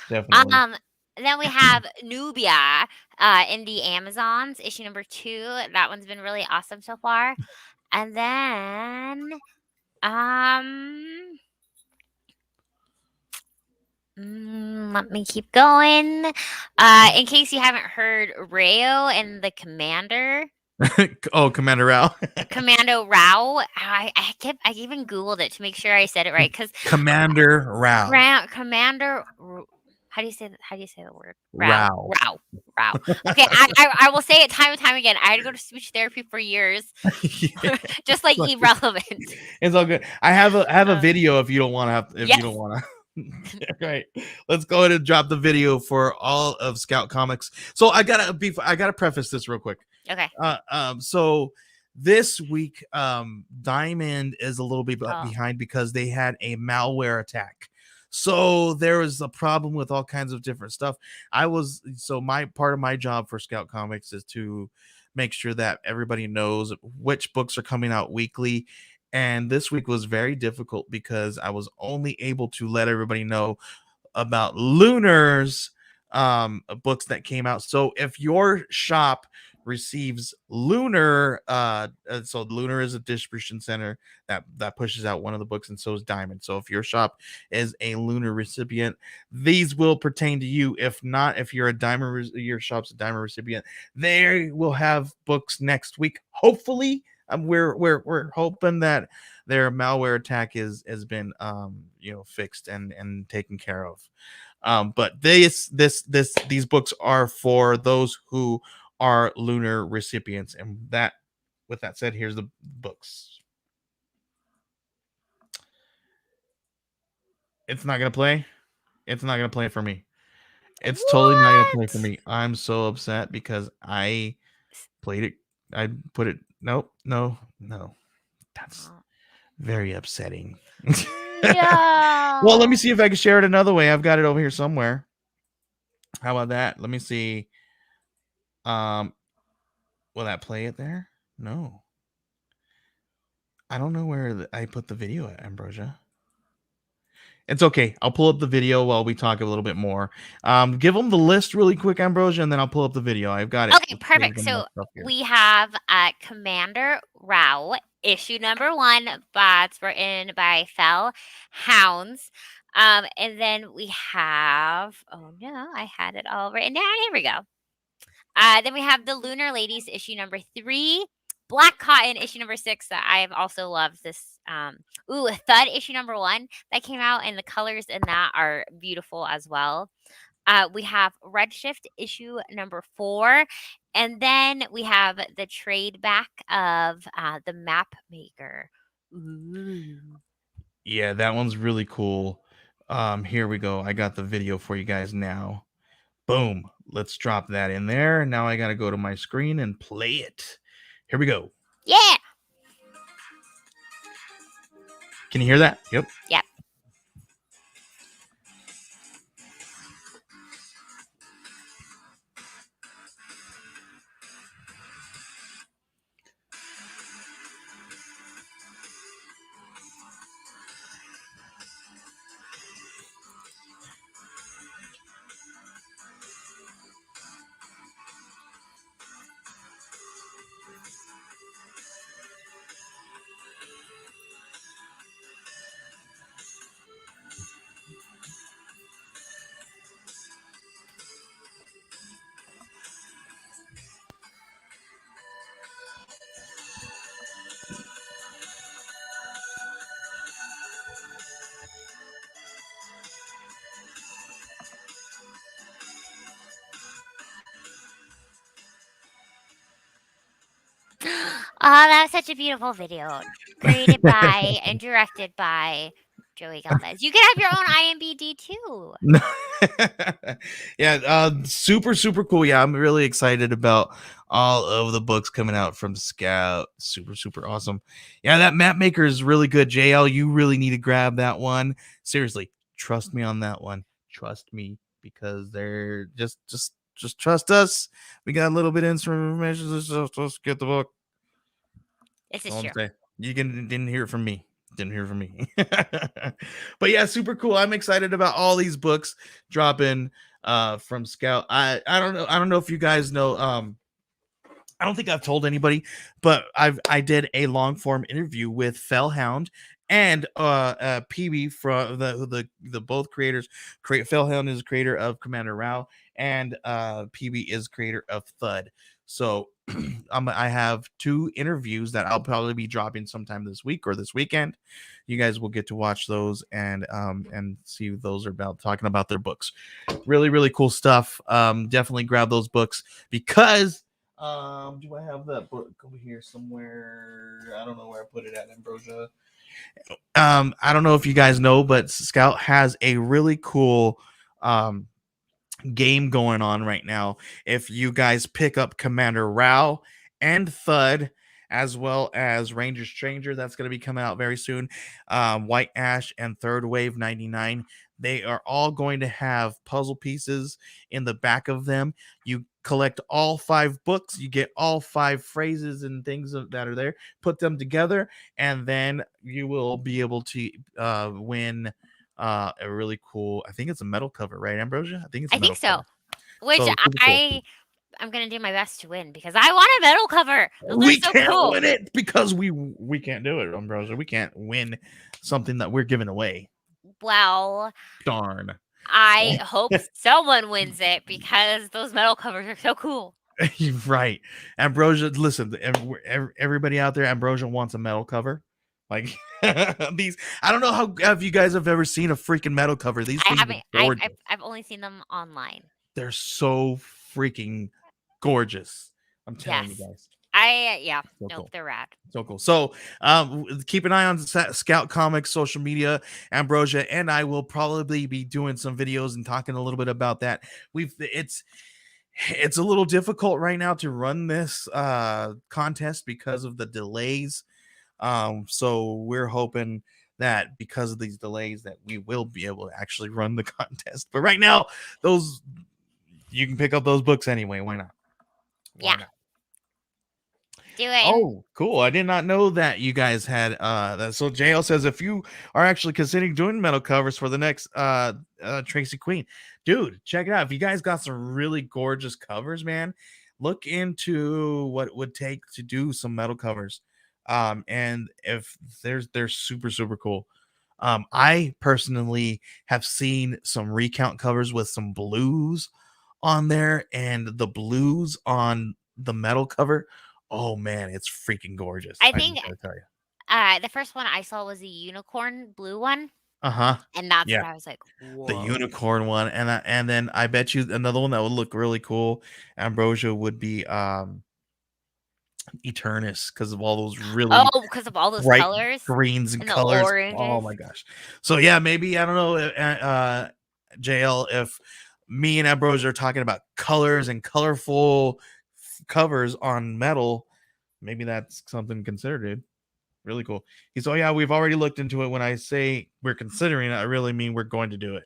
Definitely. Then we have Nubia in the Amazons, issue number 2. That one's been really awesome so far. And then let me keep going. In case you haven't heard, Rayo and the Commander. Oh, Commander Rao. Commando Rao. I even Googled it to make sure I said it right, because Commander Rao. Commander. How do you say the word? Rao. Rao. Okay, I will say it time and time again. I had to go to speech therapy for years, just like irrelevant. It's all good. I have a video if you don't want to. If Yes. you don't want to. Right, let's go ahead and drop the video for all of Scout Comics. So I gotta preface this real quick. Okay. So this week, Diamond is a little bit Oh. behind because they had a malware attack. So there was a problem with all kinds of different stuff. My part of my job for Scout Comics is to make sure that everybody knows which books are coming out weekly. And this week was very difficult because I was only able to let everybody know about Lunar's books that came out. So if your shop receives Lunar, so Lunar is a distribution center that pushes out one of the books, and so is Diamond. So if your shop is a Lunar recipient, these will pertain to you. If not, if you're a Diamond, your shop's a Diamond recipient, they will have books next week. Hopefully, we're hoping that their malware attack has been fixed and taken care of. But these books are for those who are Lunar recipients. And that, with that said, here's the books. It's not gonna play. It's not gonna play for me. It's totally not gonna play for me. I'm so upset because I played it. I put it. Nope. No. That's very upsetting. Yeah. Well, let me see if I can share it another way. I've got it over here somewhere. How about that? Let me see. Will that play it there? No. I don't know where I put the video at, Ambrosia. It's okay. I'll pull up the video while we talk a little bit more. Give them the list really quick, Ambrosia, and then I'll pull up the video. I've got it. Okay, perfect. So Here. we have Commander Rao, issue number 1, bots written by Fell Hounds. And then we have, oh no, I had it all written down. Here we go. Then we have the Lunar Ladies issue number 3, Black Cotton issue number 6 that I've also loved this. Thud issue number 1 that came out, and the colors in that are beautiful as well. We have Redshift issue number 4, and then we have the trade back of the Map Maker. Ooh. Yeah, that one's really cool. Here we go. I got the video for you guys now. Boom. Let's drop that in there. Now I got to go to my screen and play it. Here we go. Yeah. Can you hear that? Yep. Yep. Oh, that was such a beautiful video. Created by and directed by Joey Galvez. You can have your own IMBD too. Yeah, super, super cool. Yeah, I'm really excited about all of the books coming out from Scout. Super, super awesome. Yeah, that Map Maker is really good. JL, you really need to grab that one. Seriously, trust me on that one. Trust me, because they're just trust us. We got a little bit of information. Just get the book. This is All I'm true. saying. You didn't hear it from me. Didn't hear from me. But yeah, super cool. I'm excited about all these books dropping from Scout. I don't know if you guys know. I don't think I've told anybody, but I did a long form interview with Fellhound and PB from the both creators. Fellhound is creator of Commander Rao, and PB is creator of Thud. So I have 2 interviews that I'll probably be dropping sometime this week or this weekend. You guys will get to watch those and see what those are about, talking about their books. Really, really cool stuff. Definitely grab those books because do I have that book over here somewhere? I don't know where I put it at, Ambrosia. I don't know if you guys know, but Scout has a really cool game going on right now. If you guys pick up Commander Rao and Thud, as well as Ranger Stranger, that's going to be coming out very soon. White Ash and Third Wave 99. They are all going to have puzzle pieces in the back of them. You collect all 5 books, you get all 5 phrases and things that are there, put them together, and then you will be able to win a really cool, I think it's a metal cover, right, Ambrosia? I think it's a I metal think so. cover. Which So, super cool. I'm gonna do my best to win because I want a metal cover. Those We are so can't cool. win it because we can't do it, Ambrosia. We can't win something that we're giving away. Well, Darn. I hope someone wins it because those metal covers are so cool. You're right. Ambrosia, listen, everybody out there, Ambrosia wants a metal cover. Like these, I don't know how if you guys have ever seen a freaking metal cover. These I things haven't. are gorgeous. I've only seen them online. They're so freaking gorgeous. I'm telling you Yes. guys. So cool. They're rad. So cool. So keep an eye on Scout Comics social media. Ambrosia and I will probably be doing some videos and talking a little bit about that. It's a little difficult right now to run this contest because of the delays. So we're hoping that because of these delays that we will be able to actually run the contest. But right now, you can pick up those books anyway. Why not? Yeah. Do it. Oh, cool. I did not know that you guys had that. So JL says if you are actually considering doing metal covers for the next Tracy Queen, dude, check it out. If you guys got some really gorgeous covers, man, look into what it would take to do some metal covers. And if they're super super cool. I personally have seen some recount covers with some blues on there, and the blues on the metal cover. Oh man, it's freaking gorgeous. I I think just gotta tell you. the first one I saw was a unicorn blue one, Uh-huh. and that's Yeah. what I was like, The whoa. unicorn one. And then I bet you another one that would look really cool, Ambrosia, would be Eternus, because of all those really Oh, because of all those bright colors greens and and the colors. Oh oranges. my gosh. So yeah, maybe I don't know, JL, if me and Ambrosia are talking about colors and colorful covers on metal, maybe that's something to consider, dude. Really cool. He's, oh yeah, we've already looked into it. When I say we're considering it, I really mean we're going to do it.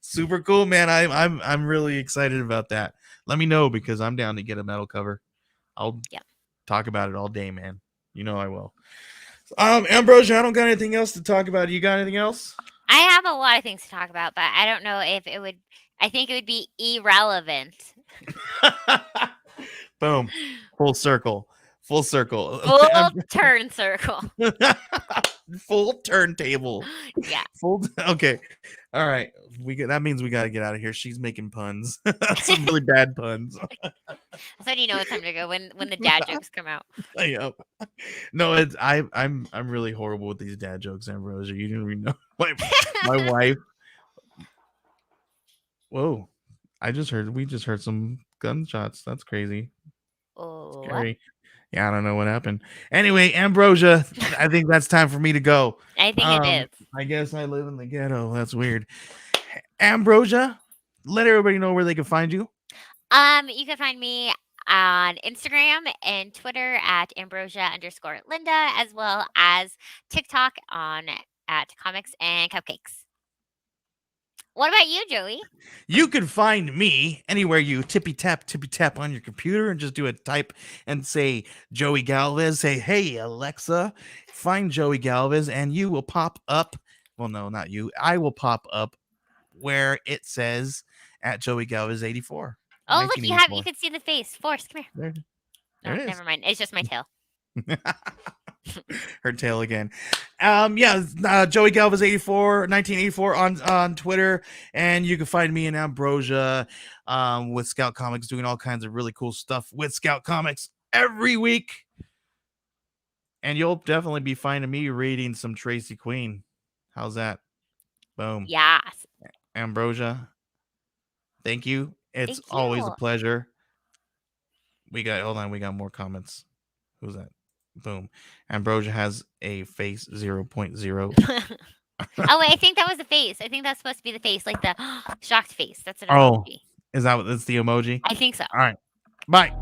Super cool, man. I'm really excited about that. Let me know, because I'm down to get a metal cover. I'll Yeah. talk about it all day, man. You know I will. Ambrosia, I don't got anything else to talk about. You got anything else? I have a lot of things to talk about, but I don't know if it would. I think it would be irrelevant. Boom. Full circle. Full circle. Full turn circle. Full turntable. Yeah. Full. Okay. All right. That means we got to get out of here. She's making puns. Some really bad puns. That's when you know it's time to go, when the dad jokes come out. Yep. No, I'm really horrible with these dad jokes, Ambrosia. You didn't even know. My wife. Whoa. We just heard some gunshots. That's crazy. Oh, what? Scary. Yeah, I don't know what happened. Anyway, Ambrosia, I think that's time for me to go. I think it is. I guess I live in the ghetto. That's weird. Ambrosia, let everybody know where they can find you. You can find me on Instagram and Twitter at Ambrosia_Linda, as well as TikTok at Comics and Cupcakes. What about you, Joey? You can find me anywhere you tippy tap on your computer and just do a type and say Joey Galvez. Say, hey, Alexa, find Joey Galvez, and you will pop up. Well, no, not you. I will pop up where it says at Joey Galvez 84. Oh, look, you can see the face. Forrest, come here. There it is. Never mind. It's just my tail. Her tail again. Joey Galvez 1984 on Twitter, and you can find me in Ambrosia with Scout Comics, doing all kinds of really cool stuff with Scout Comics every week. And you'll definitely be finding me reading some Tracy Queen. How's that? Boom. Yes. Ambrosia, thank you. It's always a pleasure. Hold on, we got more comments. Who's that? Boom. Ambrosia has a face 0.0. Oh, wait, I think that was the face. I think that's supposed to be the face, like the shocked face. That's an emoji. emoji. That's the emoji? I think so. All right. Bye.